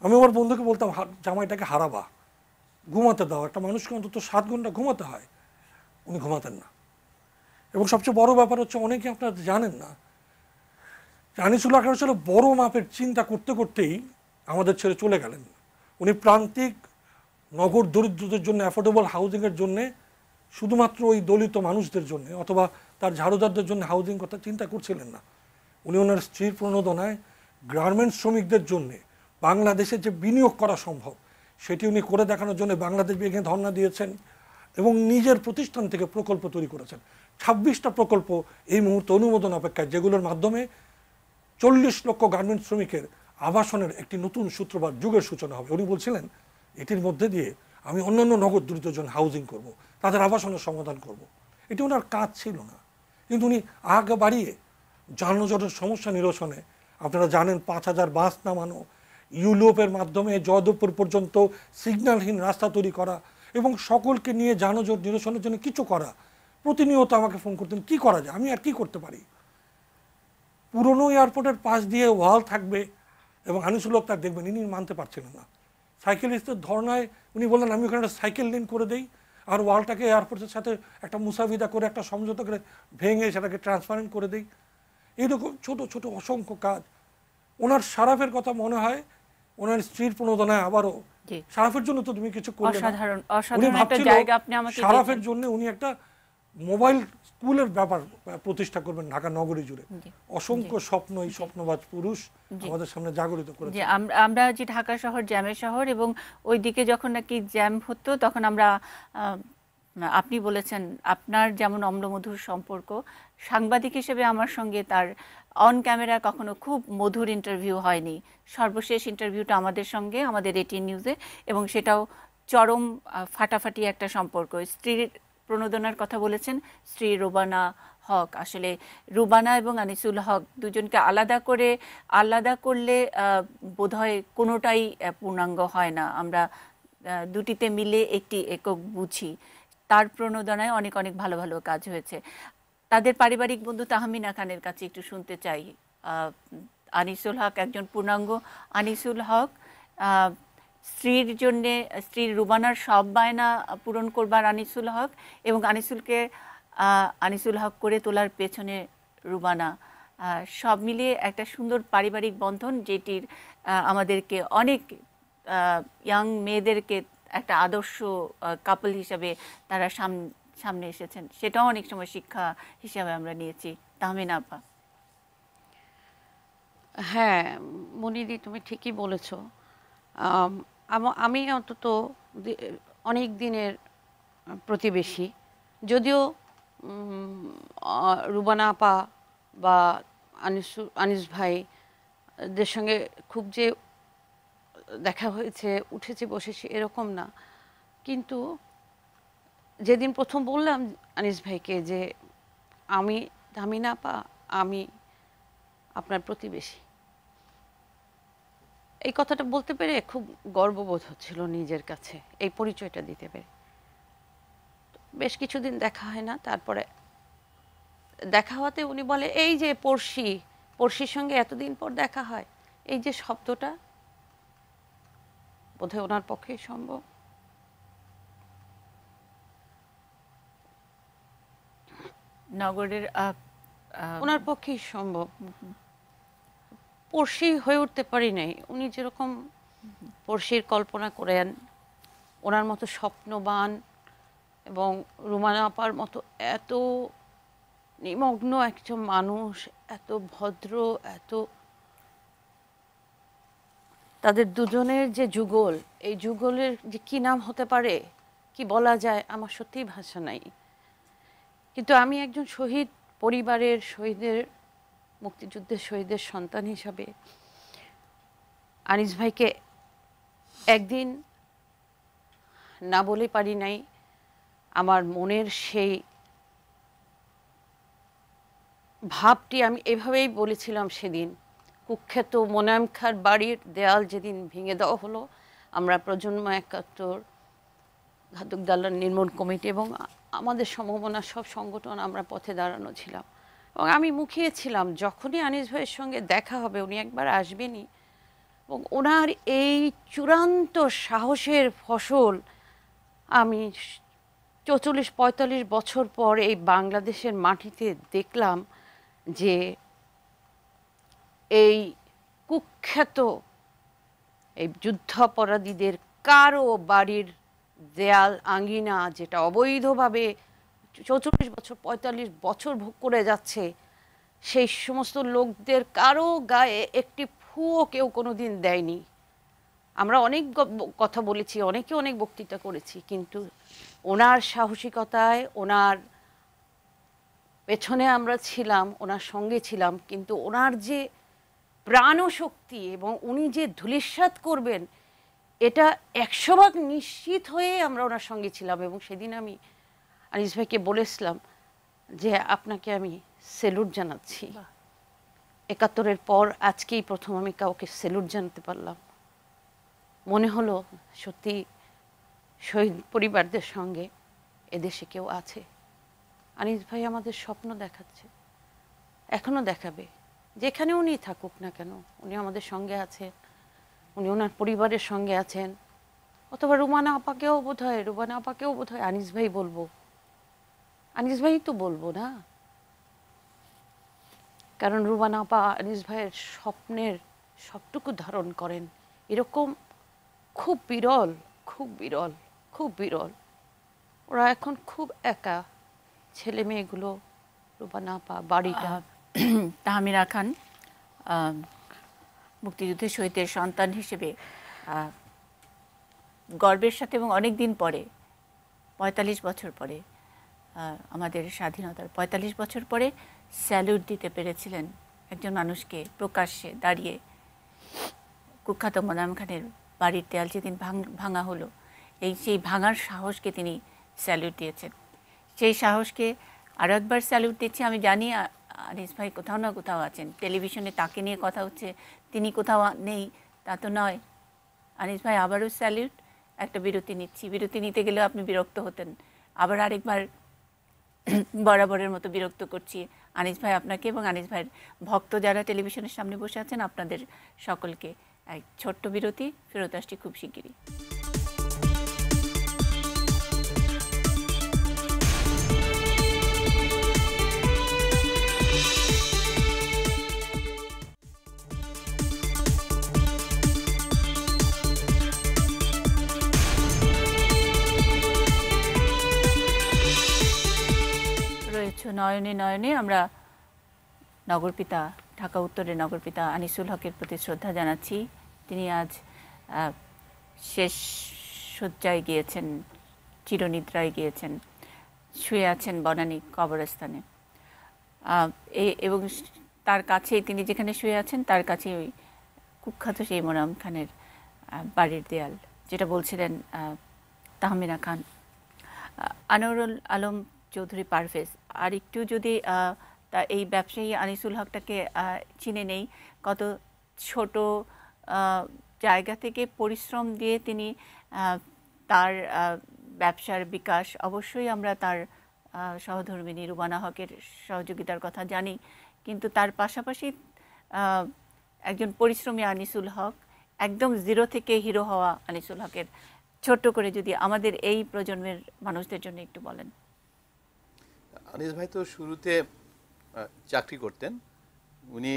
আমি আমার বন্ধুকে বলতাম, জামাইটাকে হারাবা, ঘুমাতে দাও, একটা মানুষকে অন্তত 7 ঘন্টা ঘুমাতে হয়। উনি ঘুমাতেন না। এবং সবচেয়ে বড় ব্যাপার হচ্ছে, অনেকে আপনারা জানেন না, আনিসুল হক আসলে বড় মাপের চিন্তা করতে করতেই আমাদের ছেড়ে চলে গেলেন। উনি প্রান্তিক নগর দরিদ্রদের জন্য অ্যাফোর্ডেবল হাউজিংয়ের জন্যে, শুধুমাত্র ওই দলিত মানুষদের জন্য অথবা তার ঝাড়ুদারদের জন্য হাউজিং কথা চিন্তা করছিলেন না। উনি ওনার স্ত্রীর প্রণোদনায় গার্মেন্টস শ্রমিকদের জন্যে বাংলাদেশে যে বিনিয়োগ করা সম্ভব সেটি উনি করে দেখানোর জন্য বাংলাদেশ ব্যাংকে ধর্ণা দিয়েছেন এবং নিজের প্রতিষ্ঠান থেকে প্রকল্প তৈরি করেছেন। 26টা প্রকল্প এই মুহূর্তে অনুমোদন অপেক্ষায়, যেগুলোর মাধ্যমে 40 লক্ষ গার্মেন্টস শ্রমিকের আবাসনের একটি নতুন সূত্রপাত যুগের সূচনা হবে। উনি বলছিলেন এটির মধ্যে দিয়ে আমি অন্যান্য নগর দরিদ্রজন হাউজিং করব, তাদের আবাসনের সমাধান করব। এটি ওনার কাজ ছিল না, কিন্তু উনি আগে বাড়িয়ে যানজটের সমস্যা নিরসনে, আপনারা জানেন 5000 বাস নামানো, ইউরোপের মাধ্যমে জয়দেবপুর পর্যন্ত সিগন্যালহীন রাস্তা তৈরি করা এবং সকলকে নিয়ে যানজট নিরসনের জন্য কিছু করা। প্রতিনিয়ত আমাকে ফোন করতেন, কি করা যায়, আমি আর কি করতে পারি। পুরনো এয়ারপোর্টের পাশ দিয়ে ওয়াল থাকবে এবং আনিসুল হক তার দেখবেন, ইনি মানতে পারছিলেন না। সাইকেলিস্টদের ধর্নায় উনি বললেন আমি ওখানে একটা সাইকেল লেন করে দেই আর ওয়ালটাকে এয়ারপোর্টের সাথে একটা মুসাফিদা করে, একটা সমঝোতা করে ভেঙে সেটাকে ট্রান্সপারেন্ট করে দিই। এইরকম ছোট ছোট অসংখ্য কাজ। ওনার সারাফের কথা মনে হয় ওনার স্ত্রীর প্রণোদনায় আবারও, সারাফের জন্য তো তুমি কিছু করলে না। উনি ভাবছিল সারাফের জন্য উনি একটা মোবাইল স্কুলের ব্যাপার প্রতিষ্ঠা করবেন ঢাকা নগরী জুড়ে। অসংখ্য স্বপ্ন এই স্বপ্নবাজ পুরুষ আমাদের সামনে জাগরিত করেছে। আমরা যে ঢাকা শহর জ্যামের শহর, এবং ওই দিকে যখন নাকি জ্যাম হতো তখন আমরা, আপনি বলেছেন আপনার যেমন অম্লমধুর সম্পর্ক, সাংবাদিক হিসেবে আমার সঙ্গে তার অন ক্যামেরা কখনো খুব মধুর ইন্টারভিউ হয়নি। সর্বশেষ ইন্টারভিউটা আমাদের সঙ্গে, আমাদের এটিএন নিউজে, এবং সেটাও চরম ফাটাফাটি একটা সম্পর্ক। স্ত্রীর প্রণোদনার কথা বলেছেন শ্রী রুবানা হক। আসলে রুবানা এবং আনিসুল হক দুজনকে আলাদা করলে বোধহয় কোনোটাই পূর্ণাঙ্গ হয় না। আমরা দুটিতে মিলে একটি একক বুঝি। তার প্রণোদনায় অনেক অনেক ভালো ভালো কাজ হয়েছে। তাদের পারিবারিক বন্ধু তাহমিনা খানের কাছে একটু শুনতে চাই। আনিসুল হক একজন পূর্ণাঙ্গ আনিসুল হক স্ত্রীর জন্যে, স্ত্রীর রুবানার সব বায়না পূরণ করবার আনিসুল হক, এবং আনিসুল হক করে তোলার পেছনে রুবানা, সব মিলিয়ে একটা সুন্দর পারিবারিক বন্ধন, যেটির আমাদেরকে অনেক ইয়াং মেয়েদেরকে একটা আদর্শ কাপল হিসাবে তারা সামনে এসেছেন। সেটাও অনেক সময় শিক্ষা হিসাবে আমরা নিয়েছি। তাহমিনা আপা। হ্যাঁ মনিদি, তুমি ঠিকই বলেছ। আমি অন্তত অনেক দিনের প্রতিবেশী, যদিও রুবানা আপা বা আনিস ভাইদের সঙ্গে খুব যে দেখা হয়েছে, উঠেছে বসেছি এরকম না, কিন্তু যেদিন প্রথম বললাম আনিস ভাইকে যে তাহমিনা আপা আমি আপনার প্রতিবেশী, এই কথাটা বলতে পেরে খুব গর্ববোধ হচ্ছিল নিজের কাছে, এই পরিচয়টা দিতে পেরে। বেশ কিছুদিন দেখা হয় না, তারপরে দেখা হওয়াতে উনি বলে এই যে পড়শির সঙ্গে এতদিন পর দেখা হয়, এই যে শব্দটা বোধহয় ওনার পক্ষেই সম্ভব। নগরের ওনার পক্ষেই সম্ভব। পড়শি হয়ে উঠতে পারি নাই। উনি যেরকম পড়শির কল্পনা করেন, ওনার মতো স্বপ্নবান এবং রুমানা আপার মতো এত নিমগ্ন একজন মানুষ, এত ভদ্র, এত তাদের দুজনের যে যুগল, এই যুগলের যে কী নাম হতে পারে, কি বলা যায়, আমার সত্যিই ভাষা নাই। কিন্তু আমি একজন শহীদ পরিবারের মুক্তিযুদ্ধের শহীদের সন্তান হিসাবে আনিস ভাইকে একদিন না বলে পারি নাই। আমার মনের সেই ভাবটি আমি এভাবেই বলেছিলাম সেদিন। কুখ্যাত মোনায়েম খাঁর বাড়ির দেয়াল যেদিন ভেঙে দেওয়া হলো, আমরা প্রজন্ম ৭১, ঘাতক দালাল নির্মূল কমিটি এবং আমাদের সমমনা সব সংগঠন আমরা পথে দাঁড়ানো ছিলাম, এবং আমি মুখিয়েছিলাম যখনই আনিস ভাইয়ের সঙ্গে দেখা হবে উনি একবার আসবেনই, এবং ওনার এই চূড়ান্ত সাহসের ফসল আমি ৪৪-৪৫ বছর পর এই বাংলাদেশের মাটিতে দেখলাম, যে এই কুখ্যাত এই যুদ্ধাপরাধীদের কারো বাড়ির দেয়াল আঙ্গিনা যেটা অবৈধভাবে ৪৪ বছর ৪৫ বছর ভোগ করে যাচ্ছে, সেই সমস্ত লোকদের কারো গায়ে একটি ফুও কেউ কোনো দিন দেয়নি। আমরা অনেক কথা বলেছি, অনেকে অনেক বক্তৃতা করেছি, কিন্তু ওনার সাহসিকতায়, ওনার পেছনে আমরা ছিলাম, ওনার সঙ্গে ছিলাম, কিন্তু ওনার যে প্রাণশক্তি এবং উনি যে ধূলিসাৎ করবেন এটা ১০০ ভাগ নিশ্চিত হয়ে আমরা ওনার সঙ্গে ছিলাম। এবং সেদিন আমি আনিস ভাইকে বলেছিলাম যে আপনাকে আমি স্যালুট জানাচ্ছি। ৭১-এর পর আজকেই প্রথম আমি কাউকে স্যালুট জানাতে পারলাম। মনে হলো সত্যি শহীদ পরিবারদের সঙ্গে এদেশে কেউ আছে। আনিস ভাই আমাদের স্বপ্ন দেখাচ্ছে, এখনো দেখাবে, যেখানে উনি থাকুক না কেন উনি আমাদের সঙ্গে আছেন, উনি ওনার পরিবারের সঙ্গে আছেন। অথবা রুমানা আপাকেও বোধহয় আনিস ভাই বলবো, আনিস ভাই তো বলবো না, কারণ রুমানা আপা আনিস ভাইয়ের স্বপ্নের সবটুকু ধারণ করেন। এরকম খুব বিরল, খুব বিরল, খুব বিরল। ওরা এখন খুব একা, ছেলে মেয়েগুলো, রুমানা আপা, বাড়িটা। তাহমিনা খান মুক্তিযুদ্ধের শহীদের সন্তান হিসেবে গর্বের সাথে এবং অনেক দিন পরে, ৪৫ বছর পরে, আমাদের স্বাধীনতার ৪৫ বছর পরে স্যালুট দিতে পেরেছিলেন একজন মানুষকে, প্রকাশ্যে দাঁড়িয়ে। কুখ্যাত মোনায়েম খানের বাড়ির দেয়াল যেদিন ভাঙা হলো, সেই ভাঙার সাহসকে তিনি স্যালুট দিয়েছেন। সেই সাহসকে আরও একবার স্যালুট দিচ্ছি। আমি জানি আনিস ভাই কোথাও না কোথাও আছেন, টেলিভিশনে তাকে নিয়ে কথা হচ্ছে, তিনি কোথাও নেই তা তো নয়। আনিস ভাই আবারও স্যালুট। একটা বিরতি নিচ্ছি, বিরতি নিতে গেলেও আপনি বিরক্ত হতেন, আবার আরেকবার বরাবরের মতো বিরক্ত করছি আনিস ভাই আপনাকে এবং আনিস ভাইয়ের ভক্ত যারা টেলিভিশনের সামনে বসে আছেন আপনাদের সকলকে। এক ছোট্ট বিরতি, ফেরত আসছি খুব শিগগিরই। রয়েছে নয়নে নয়নে। আমরা নগরপিতা, ঢাকা উত্তরের নগরপিতা আনিসুল হকের প্রতি শ্রদ্ধা জানাচ্ছি। তিনি আজ শেষ শয্যায় গিয়েছেন, চিরনিদ্রায় গিয়েছেন, শুয়ে আছেন বনানী কবরস্থানে। এবং তার কাছেই, তিনি যেখানে শুয়ে আছেন তার কাছে ওই কুখ্যাত সেই মোনাম খানের বাড়ির দেয়াল, যেটা বলছিলেন তাহমিনা খান। আনোয়ারুল আলম চৌধুরী পারভেজ, আর একটু যদি তা এই ব্যবসায়ী আনিসুল হকটাকে চিনে নেই, কত ছোট জায়গা থেকে পরিশ্রম দিয়ে তিনি তার ব্যবসার বিকাশ, অবশ্যই আমরা তার সহধর্মিনী রুবানা হকের সহযোগিতার কথা জানি, কিন্তু তার পাশাপাশি একজন পরিশ্রমী আনিসুল হক, একদম জিরো থেকে হিরো হওয়া আনিসুল হকের ছোট্ট করে যদি আমাদের এই প্রজন্মের মানুষদের জন্য একটু বলেন। আনিস ভাই তো শুরুতে চাকরি করতেন। উনি,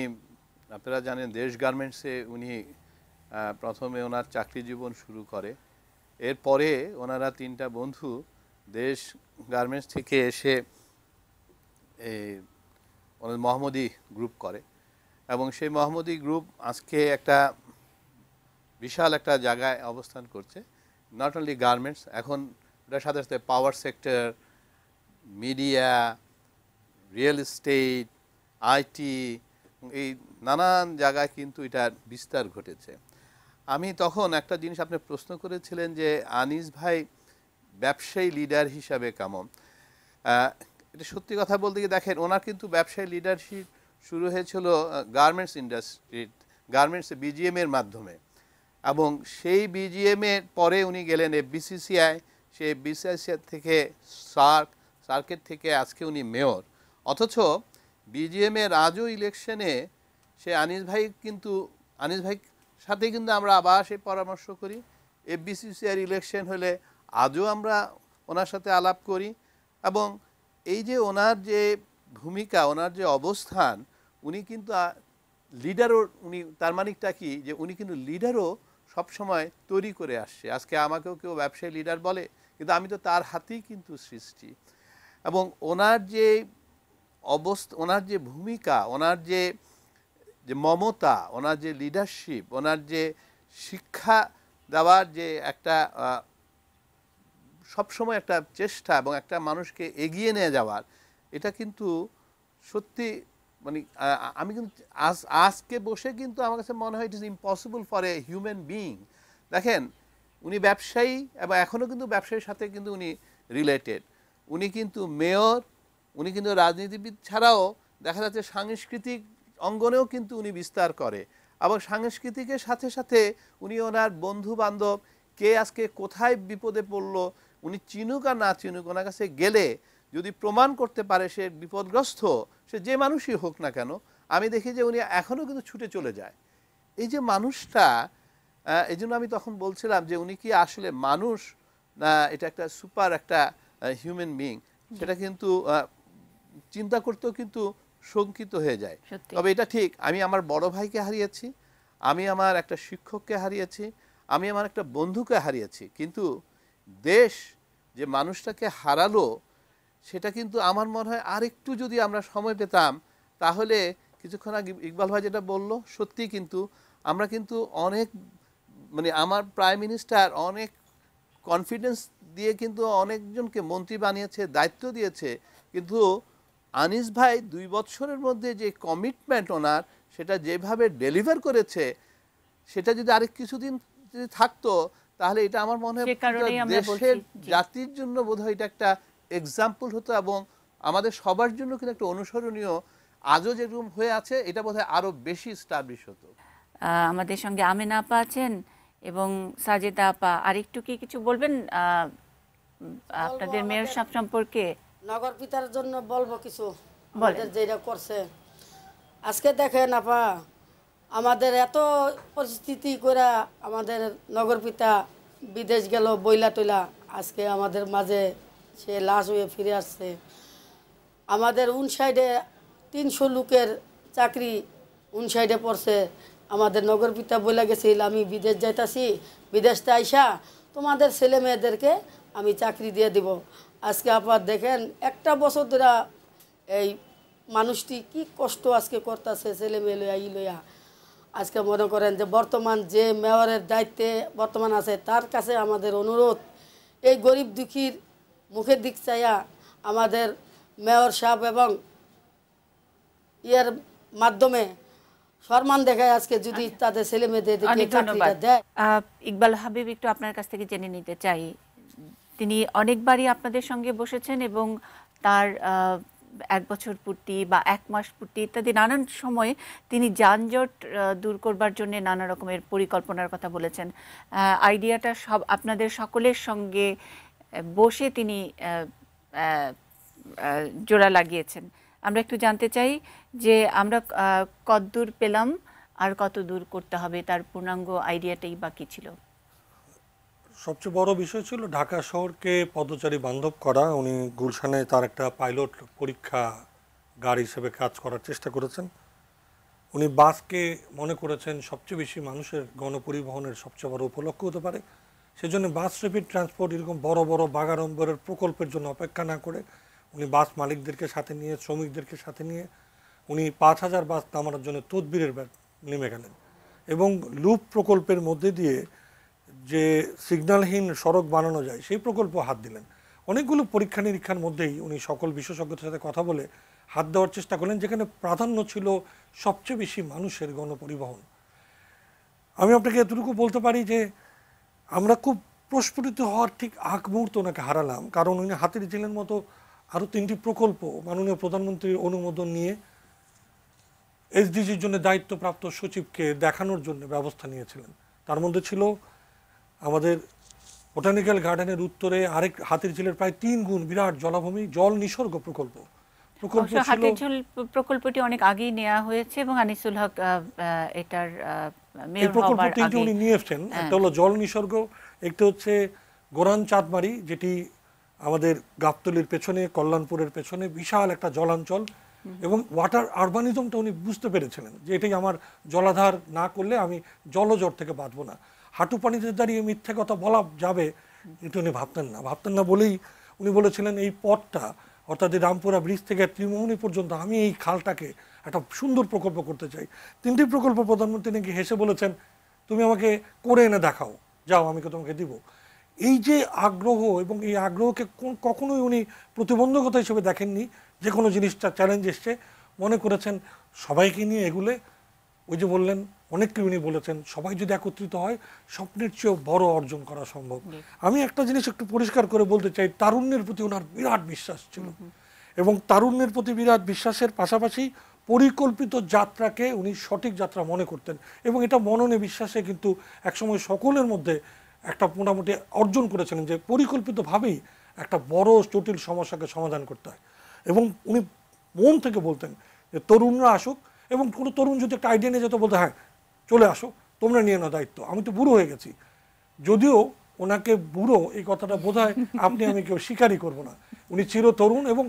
আপনারা জানেন, দেশ গার্মেন্টসে উনি প্রথমে ওনার চাকরি জীবন শুরু করে। এরপরে ওনারা তিনটা বন্ধু দেশ গার্মেন্টস থেকে এসে মোহাম্মদী গ্রুপ করে, এবং সেই মোহাম্মদী গ্রুপ আজকে একটা বিশাল একটা জায়গায় অবস্থান করছে। নট অনলি গার্মেন্টস, এখন এটার সাথে সাথে power sector, media, real estate, IT, এই নানান জায়গায় কিন্তু এটার বিস্তার ঘটেছে। আমি তখন একটা জিনিস আপনি প্রশ্ন করেছিলেন যে আনিস ভাই ব্যবসায়ী লিডার হিসাবে কেমন। এটা সত্যি কথা বলতে গিয়ে দেখেন, ওনার কিন্তু ব্যবসায়ী লিডারশিপ শুরু হয়েছিল গার্মেন্টস ইন্ডাস্ট্রি, গার্মেন্টস বিজিএমের মাধ্যমে, এবং সেই বিজিএমের পরে উনি গেলেন এফবিসিসিআই, সেই এফবিসিসিআই থেকে সার্কেট থেকে আজকে উনি মেয়র। অথচ বিজিএমের আজও ইলেকশনে সে আনিস ভাই সাথে কিন্তু আমরা আবার সেই পরামর্শ করি। এফবিসিসিআই ইলেকশন হলে আজও আমরা ওনার সাথে আলাপ করি, এবং এই যে ওনার যে ভূমিকা, ওনার যে অবস্থান, উনি কিন্তু লিডারও, উনি তার মানিকটা কি যে উনি কিন্তু লিডারও সবসময় তৈরি করে আসছে। আজকে আমাকেও কেউ ব্যবসায়ী লিডার বলে, কিন্তু আমি তো তার হাতেই কিন্তু সৃষ্টি। এবং ওনার যে অবস্থা, ওনার যে ভূমিকা, ওনার যে মমতা, ওনার যে লিডারশিপ, ওনার যে শিক্ষা দেওয়ার যে একটা সবসময় একটা চেষ্টা এবং একটা মানুষকে এগিয়ে নিয়ে যাওয়ার, এটা কিন্তু সত্যি মানে আমি কিন্তু আজকে বসে কিন্তু আমার কাছে মনে হয় it is impossible for a human being. দেখেন, উনি ব্যবসায়ী এবং এখনও কিন্তু ব্যবসায়ীর সাথে কিন্তু উনি রিলেটেড। উনি কিন্তু মেয়র, উনি কিন্তু রাজনীতিবিদ ছাড়াও দেখা যাচ্ছে সাংস্কৃতিক অঙ্গনেও কিন্তু উনি বিস্তার করে, এবং সাংস্কৃতিকের সাথে সাথে উনি ওনার বন্ধু বান্ধব কে আজকে কোথায় বিপদে পড়লো, উনি চিনুক আর না চিনুক, ওনার কাছে গেলে যদি প্রমাণ করতে পারে সে বিপদগ্রস্ত, সে যে মানুষই হোক না কেন, আমি দেখি যে উনি এখনও কিন্তু ছুটে চলে যায়। এই যে মানুষটা, এই জন্য আমি তখন বলছিলাম যে উনি কি আসলে মানুষ না এটা একটা সুপার একটা হিউম্যান বিইং, সেটা কিন্তু চিন্তা করতেও কিন্তু শঙ্কিত হয়ে যায়। তবে এটা ঠিক, আমি আমার বড় ভাইকে হারিয়েছি, আমি আমার একটা শিক্ষককে হারিয়েছি, আমি আমার একটা বন্ধুকে হারিয়েছি, কিন্তু দেশ যে মানুষটাকে হারালো সেটা কিন্তু আমার মনে হয় আরেকটু যদি আমরা সময় পেতাম, তাহলে কিছুক্ষণ আগে ইকবাল ভাই যেটা বললো সত্যি, কিন্তু আমরা কিন্তু অনেক মানে আমার প্রাইম মিনিস্টার অনেক কনফিডেন্স দিয়ে কিন্তু অনেকজনকে মন্ত্রী বানিয়েছে, দায়িত্ব দিয়েছে, কিন্তু আনিস ভাই 2 বছরের মধ্যে যে কমিটমেন্ট ওনার, সেটা যেভাবে ডেলিভার করেছে, সেটা যদি আরেক কিছুদিন যদি থাকতো, তাহলে এটা আমার মনে হয় দেশের জাতির জন্য বোধহয় এটা একটা এক্সাম্পল হতো এবং আমাদের সবার জন্য কিন্তু একটা অনুসরণীয়, আজও যেরকম হয়ে আছে এটা বোধহয় আরো বেশি স্টাবলিশ হতো। আমাদের সঙ্গে আমেনা আপা আছেন এবং সাজেদা আপা, আরেকটু কি কিছু বলবেন আপনাদের মেয়র সাহেব সম্পর্কে? নগর পিতার জন্য বলবো কিছু, আমাদের যেটা করছে। আজকে দেখেন আপা, আমাদের এত পরিস্থিতি করে আমাদের নগর পিতা বিদেশ গেল বইলা টইলা, আজকে আমাদের মাঝে সে লাশ হয়ে ফিরে আসছে। আমাদের সাইডে 300 লোকের চাকরি সাইডে পড়ছে। আমাদের নগর পিতা বলে গেছিল, আমি বিদেশ যাইতাছি, বিদেশতে আইসা তোমাদের ছেলে মেয়েদেরকে আমি চাকরি দিয়ে দিব। আজকে আবার দেখেন একটা বছর ধরে এই মানুষটি কি কষ্ট আজকে করতেছে ছেলে মেয়ে লইয়া লইয়া। আজকে মনে করেন যে বর্তমান যে মেয়রের দায়িত্বে বর্তমান আছে তার কাছে আমাদের অনুরোধ, এই গরিব দুঃখীর মুখের দিক চাইয়া আমাদের মেয়র সাহেব এবং ইয়ের মাধ্যমে সম্মান দেখায় আজকে যদি তাদের ছেলে মেয়েদের চাকরিটা দেয়। ইকবাল হাবিব, একটু আপনার কাছ থেকে জেনে নিতে চাই, তিনি অনেকবারই আপনাদের সঙ্গে বসেছেন এবং তার 1 বছর পূর্তি বা 1 মাস পূর্তি ইত্যাদি নানান সময়ে তিনি যানজট দূর করবার জন্য নানা রকমের পরিকল্পনার কথা বলেছেন। আইডিয়াটা সব আপনাদের সকলের সঙ্গে বসে তিনি জোড়া লাগিয়েছেন। আমরা একটু জানতে চাই যে আমরা কতদূর পেলাম আর কত দূর করতে হবে, তার পূর্ণাঙ্গ আইডিয়াটাই বাকি ছিল। সবচেয়ে বড় বিষয় ছিল ঢাকা শহরকে পদচারী বান্ধব করা। উনি গুলশানে তার একটা পাইলট পরীক্ষা গাড়ি হিসেবে কাজ করার চেষ্টা করেছেন। উনি বাসকে মনে করেছেন সবচেয়ে বেশি মানুষের গণপরিবহনের সবচেয়ে বড় উপলক্ষ হতে পারে। সেজন্য বাস র্যাপিড ট্রান্সপোর্ট এরকম বড় বড় বাগাড়ম্বরের প্রকল্পের জন্য অপেক্ষা না করে উনি বাস মালিকদেরকে সাথে নিয়ে, শ্রমিকদেরকে সাথে নিয়ে উনি 5000 বাস নামানোর জন্য তদবিরের নেমে গেলেন এবং লুপ প্রকল্পের মধ্যে দিয়ে যে সিগন্যালহীন সড়ক বানানো যায় সেই প্রকল্প হাত দিলেন। অনেকগুলো পরীক্ষা নিরীক্ষার মধ্যেই উনি সকল বিশেষজ্ঞদের সাথে কথা বলে হাত দেওয়ার চেষ্টা করলেন, যেখানে প্রাধান্য ছিল সবচেয়ে বেশি মানুষের গণপরিবহন। আমি আপনাকে এতটুকু বলতে পারি যে আমরা খুব প্রস্ফুটিত হওয়ার ঠিক আগ মুহূর্তে ওনাকে হারালাম, কারণ উনি হাতের জেলের মতো আরও 3টি প্রকল্প মাননীয় প্রধানমন্ত্রীর অনুমোদন নিয়ে এসডিজির জন্য দায়িত্বপ্রাপ্ত সচিবকে দেখানোর জন্য ব্যবস্থা নিয়েছিলেন। তার মধ্যে ছিল আমাদের বোটানিক্যাল গার্ডেনের উত্তরে আরেক হাতির ঝিলের প্রায় 3 গুণ বিরাট জলাভূমি জল নিসর্গ প্রকল্প। হাতির ঝিল প্রকল্পটি অনেক আগেই নেওয়া হয়েছে এবং আনিসুল হক এটার মেয়র হওয়ার আগে উনি নিয়ে এসেছেন। একটা হলো জল নিসর্গ, একটা হচ্ছে গোরান চাঁদমারি, যেটি আমাদের গাবতলির পেছনে, কল্যাণপুরের পেছনে বিশাল একটা জলাঞ্চল, এবং ওয়াটার আরবানিজমটা উনি বুঝতে পেরেছিলেন যে এটাই আমার জলাধার না করলে আমি জলজট থেকে বাঁচবো না। হাঁটু পানিতে দাঁড়িয়ে মিথ্যে কথা বলা যাবে এটা উনি ভাবতেন না বলেই উনি বলেছিলেন এই পথটা, অর্থাৎ রামপুরা ব্রিজ থেকে ত্রিমোহনী পর্যন্ত আমি এই খালটাকে একটা সুন্দর প্রকল্প করতে চাই। 3টি প্রকল্প প্রধানমন্ত্রী নাকি হেসে বলেছেন, তুমি আমাকে করে এনে দেখাও, যাও আমি তোমাকে দিব। এই যে আগ্রহ, এবং এই আগ্রহকে কখনোই উনি প্রতিবন্ধকতা হিসেবে দেখেননি। যে কোনো জিনিসটা চ্যালেঞ্জ এসছে মনে করেছেন সবাইকে নিয়ে এগুলে, ওই যে বললেন অনেককে উনি বলেছেন সবাই যদি একত্রিত হয় স্বপ্নের চেয়েও বড় অর্জন করা সম্ভব। আমি একটা জিনিস একটু পরিষ্কার করে বলতে চাই, তারুণ্যের প্রতি ওনার বিরাট বিশ্বাস ছিল, এবং তারুণ্যের প্রতি বিরাট বিশ্বাসের পাশাপাশি পরিকল্পিত যাত্রাকে উনি সঠিক যাত্রা মনে করতেন, এবং এটা মননে বিশ্বাসে কিন্তু একসময় সকলের মধ্যে একটা মোটামুটি অর্জন করেছিলেন যে পরিকল্পিতভাবেই একটা বড় জটিল সমস্যাকে সমাধান করতে হয়। এবং উনি মন থেকে বলতেন যে তরুণরা আসুক, এবং কোনো তরুণ যদি একটা আইডিয়া নিয়ে যেত বলতে হ্যাঁ চলে আসো, তোমরা নিয়ে নাও দায়িত্ব, আমি তো বুড়ো হয়ে গেছি। যদিও ওনাকে বুড়ো এই কথাটা বোধহয় আপনি আমি কেউ স্বীকারই করবো না, উনি চিরতরুণ, এবং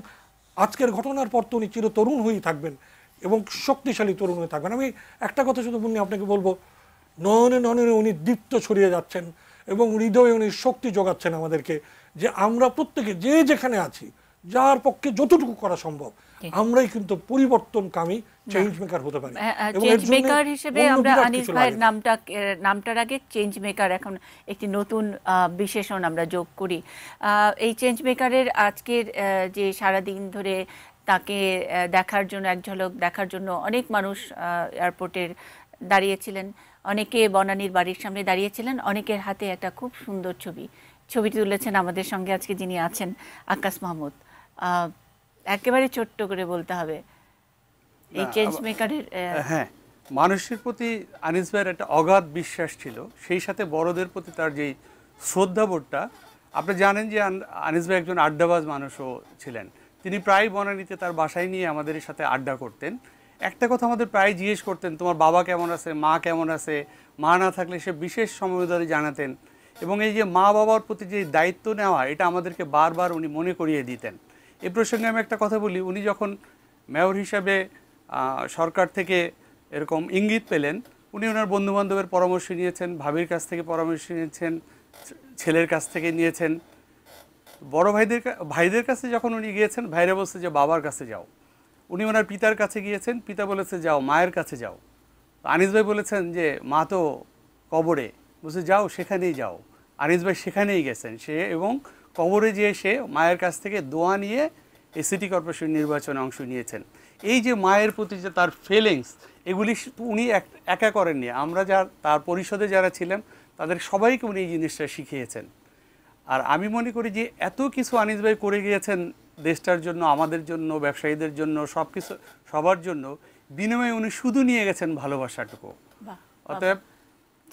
আজকের ঘটনার পর তো উনি চিরতরুণ হয়েই থাকবেন এবং শক্তিশালী তরুণ হয়ে থাকবেন। আমি একটা কথা শুধু আপনাকে বলবো, নয়নে নয়নে উনি দীপ্ত ছড়িয়ে যাচ্ছেন এবং হৃদয়ে উনি শক্তি যোগাচ্ছেন আমাদেরকে, যে আমরা প্রত্যেকে যে যেখানে আছি, যার পক্ষে যতটুকু করা সম্ভব আমরাই কিন্তু পরিবর্তনকামী চেঞ্জ মেকার হতে পারি। চেঞ্জ মেকার হিসেবে আমরা আনিস ভাইয়ের নামটার আগে চেঞ্জ মেকার এখন একটি নতুন বিশেষণ আমরা যোগ করি। এই চেঞ্জ মেকারের আজকের যে সারাদিন ধরে তাকে দেখার জন্য, এক ঝলক দেখার জন্য অনেক মানুষ এয়ারপোর্টের দাঁড়িয়েছিলেন, অনেকে বনানীর বাড়ির সামনে দাঁড়িয়েছিলেন, অনেকের হাতে একটা খুব সুন্দর ছবি। ছবিটি তুলেছেন আমাদের সঙ্গে আজকে যিনি আছেন আকাশ মাহমুদ। একেবারে ছোট্ট করে বলতে হবে এই চেঞ্জ মেকারের। হ্যাঁ, মানুষের প্রতি আনিস ভাইয়ের একটা অগাধ বিশ্বাস ছিল, সেই সাথে বড়দের প্রতি তার যেই শ্রদ্ধাবোধটা। আপনি জানেন যে আনিস ভাই একজন আড্ডাবাজ মানুষও ছিলেন। তিনি প্রায় বনানীতে তার বাসায় নিয়ে আমাদের সাথে আড্ডা করতেন। একটা কথা আমাদের প্রায় জিজ্ঞেস করতেন, তোমার বাবা কেমন আছে, মা কেমন আছে। মা না থাকলে সে বিশেষ সমবেদনা জানাতেন, এবং এই যে মা বাবার প্রতি যে দায়িত্ব নেওয়া, এটা আমাদেরকে বারবার উনি মনে করিয়ে দিতেন। এ প্রসঙ্গে আমি একটা কথা বলি, উনি যখন মেয়র হিসাবে সরকার থেকে এরকম ইঙ্গিত পেলেন, উনি ওনার বন্ধুবান্ধবের পরামর্শ নিয়েছেন, ভাবির কাছ থেকে পরামর্শ নিয়েছেন, ছেলের কাছ থেকে নিয়েছেন। বড় ভাইদের কাছে যখন উনি গিয়েছেন, ভাইরা বলছে যে বাবার কাছে যাও। উনি ওনার পিতার কাছে গিয়েছেন, পিতা বলেছে যাও মায়ের কাছে যাও। আনিস ভাই বলেছেন যে মা তো কবরে, বলছে যাও সেখানেই যাও। আনিস ভাই সেখানেই গেছেন, সে এবং কবরে যেয়ে সে মায়ের কাছ থেকে দোয়া নিয়ে এই সিটি কর্পোরেশন নির্বাচনে অংশ নিয়েছেন। এই যে মায়ের প্রতি যে তার ফিলিংস, এগুলি উনি একা করেননি, আমরা তার পরিষদে যারা ছিলেন তাদের সবাইকে উনি এই জিনিসটা শিখিয়েছেন। আর আমি মনে করি যে এত কিছু আনিস ভাই করে গিয়েছেন দেশটার জন্য, আমাদের জন্য, ব্যবসায়ীদের জন্য, সব কিছু সবার জন্য, বিনিময়ে উনি শুধু নিয়ে গেছেন ভালোবাসাটুকু। অতএব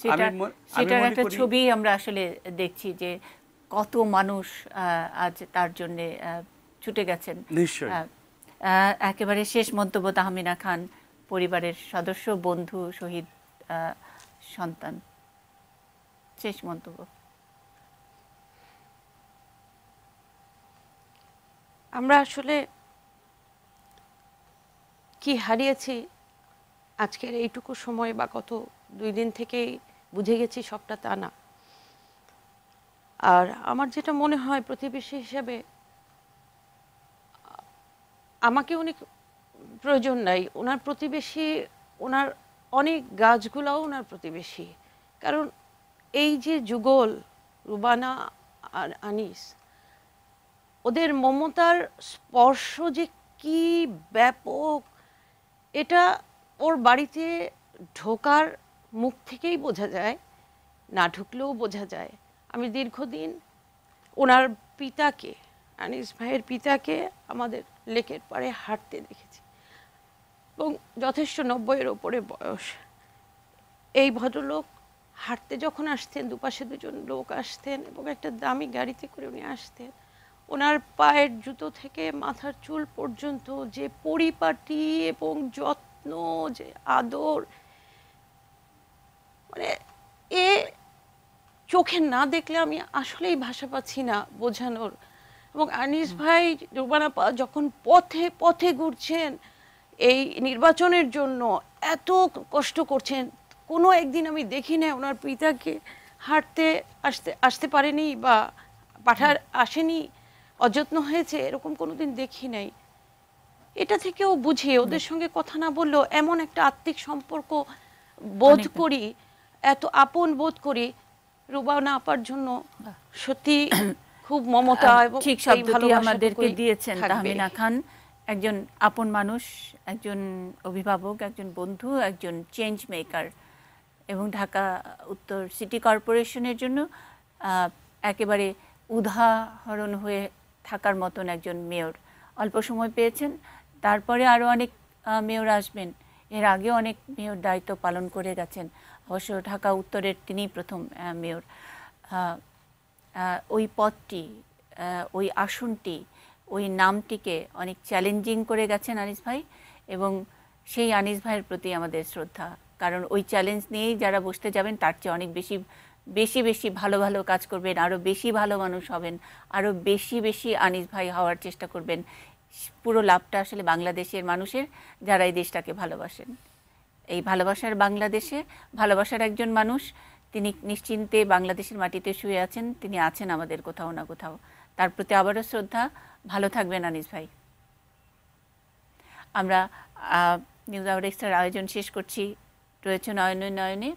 সেটার একটা ছবি আমরা আসলে দেখছি যে কত মানুষ আজ তার জন্য ছুটে গেছেন। নিশ্চয়ই। একেবারে শেষ মন্তব্য, তাহমিনা খান, পরিবারের সদস্য, বন্ধু, শহীদ সন্তান, শেষ মন্তব্য। আমরা আসলে কি হারিয়েছি আজকের এইটুকু সময় বা গত 2 দিন থেকেই বুঝে গেছি সবটা, তা না। আর আমার যেটা মনে হয়, প্রতিবেশী হিসেবে আমাকে অনেক প্রয়োজন নাই, ওনার প্রতিবেশী, ওনার অনেক গাছগুলাও ওনার প্রতিবেশী। কারণ এই যে যুগল, রুবানা আর আনিস, ওদের মমতার স্পর্শ যে কি ব্যাপক, এটা ওর বাড়িতে ঢোকার মুখ থেকেই বোঝা যায়, না ঢুকলেও বোঝা যায়। আমি দীর্ঘদিন ওনার পিতাকে, আনিস ভাইয়ের পিতাকে আমাদের লেকের পাড়ে হাঁটতে দেখেছি, এবং যথেষ্ট 90-এর ওপরে বয়স। এই ভদ্রলোক হাঁটতে যখন আসতেন, দুপাশে 2জন লোক আসতেন, এবং একটা দামি গাড়িতে করে উনি আসতেন। ওনার পায়ের জুতো থেকে মাথার চুল পর্যন্ত যে পরিপাটি এবং যত্ন, যে আদর, মানে এ চোখে না দেখলে আমি আসলেই ভাষা পাচ্ছি না বোঝানোর। এবং আনিস ভাই, রুবানা যখন পথে পথে ঘুরছেন এই নির্বাচনের জন্য, এত কষ্ট করছেন, কোনো একদিন আমি দেখি না ওনার পিতাকে হাঁটতে আসতে পারেনি বা আসেনি, অযত্ন হয়েছে, এরকম কোনোদিন দেখি নাই। এটা থেকেও বুঝি, ওদের সঙ্গে কথা না বললেও এমন একটা আত্মিক সম্পর্ক বোধ করি, এত আপন বোধ করি রুবানা আপার জন্য। সত্যি খুব মমতা এবং ঠিক শব্দটি আমাদেরকে দিয়েছেন তাহমিনা খান। একজন আপন মানুষ, একজন অভিভাবক, একজন বন্ধু, একজন চেঞ্জ মেকার, এবং ঢাকা উত্তর সিটি কর্পোরেশনের জন্য একেবারে উদাহরণ হয়ে থাকার মতন একজন মেয়র। অল্প সময় পেয়েছেন, তারপরে আরও অনেক মেয়র আসবেন, এর আগেও অনেক মেয়র দায়িত্ব পালন করে গেছেন। অবশ্য ঢাকা উত্তরের তিনিই প্রথম মেয়র। ওই পদটি, ওই আসনটি, ওই নামটিকে অনেক চ্যালেঞ্জিং করে গেছেন আনিস ভাই, এবং সেই আনিস ভাইয়ের প্রতি আমাদের শ্রদ্ধা। কারণ ওই চ্যালেঞ্জ নিয়েই যারা বসতে যাবেন তার চেয়ে অনেক বেশি ভালো ভালো কাজ করবেন, আরও বেশি ভালো মানুষ হবেন, আরও বেশি আনিস ভাই হওয়ার চেষ্টা করবেন। পুরো লাভটা আসলে বাংলাদেশের মানুষের, যারা এই দেশটাকে ভালোবাসেন। এই ভালোবাসার বাংলাদেশে ভালোবাসার একজন মানুষ, তিনি নিশ্চিন্তে বাংলাদেশের মাটিতে শুয়ে আছেন, তিনি আছেন আমাদের কোথাও না কোথাও। তার প্রতি আবারও শ্রদ্ধা। ভালো থাকবেন আনিস ভাই। আমরা নিউজ আওয়ার এক্সট্রার আয়োজন শেষ করছি। রয়েছে নয়নে।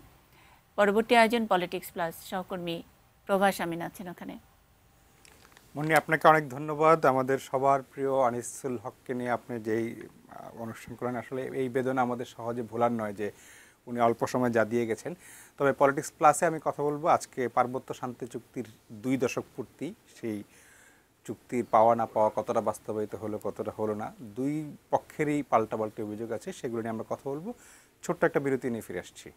পরবর্তী আয়োজন পলিটিক্স প্লাস, সহকর্মী প্রভাস আমিন আছেন ওখানে। মনি, আপনাকে অনেক ধন্যবাদ। আমাদের সবার প্রিয় আনিসুল হককে নিয়ে আপনি যেই অনুষ্ঠান করেন, আসলে এই বেদনা আমাদের সহজে ভোলার নয় যে উনি অল্প সময় যা দিয়ে গেছেন। তবে পলিটিক্স প্লাসে আমি কথা বলবো আজকে পার্বত্য শান্তি চুক্তির 2 দশক পূর্তি, সেই চুক্তির পাওয়া না পাওয়া কতটা বাস্তবায়িত হলো কতটা হলো না, 2 পক্ষেরই পাল্টাপাল্টি অভিযোগ আছে, সেগুলো নিয়ে আমরা কথা বলবো। ছোট্ট একটা বিরতি নিয়ে ফিরে আসছি।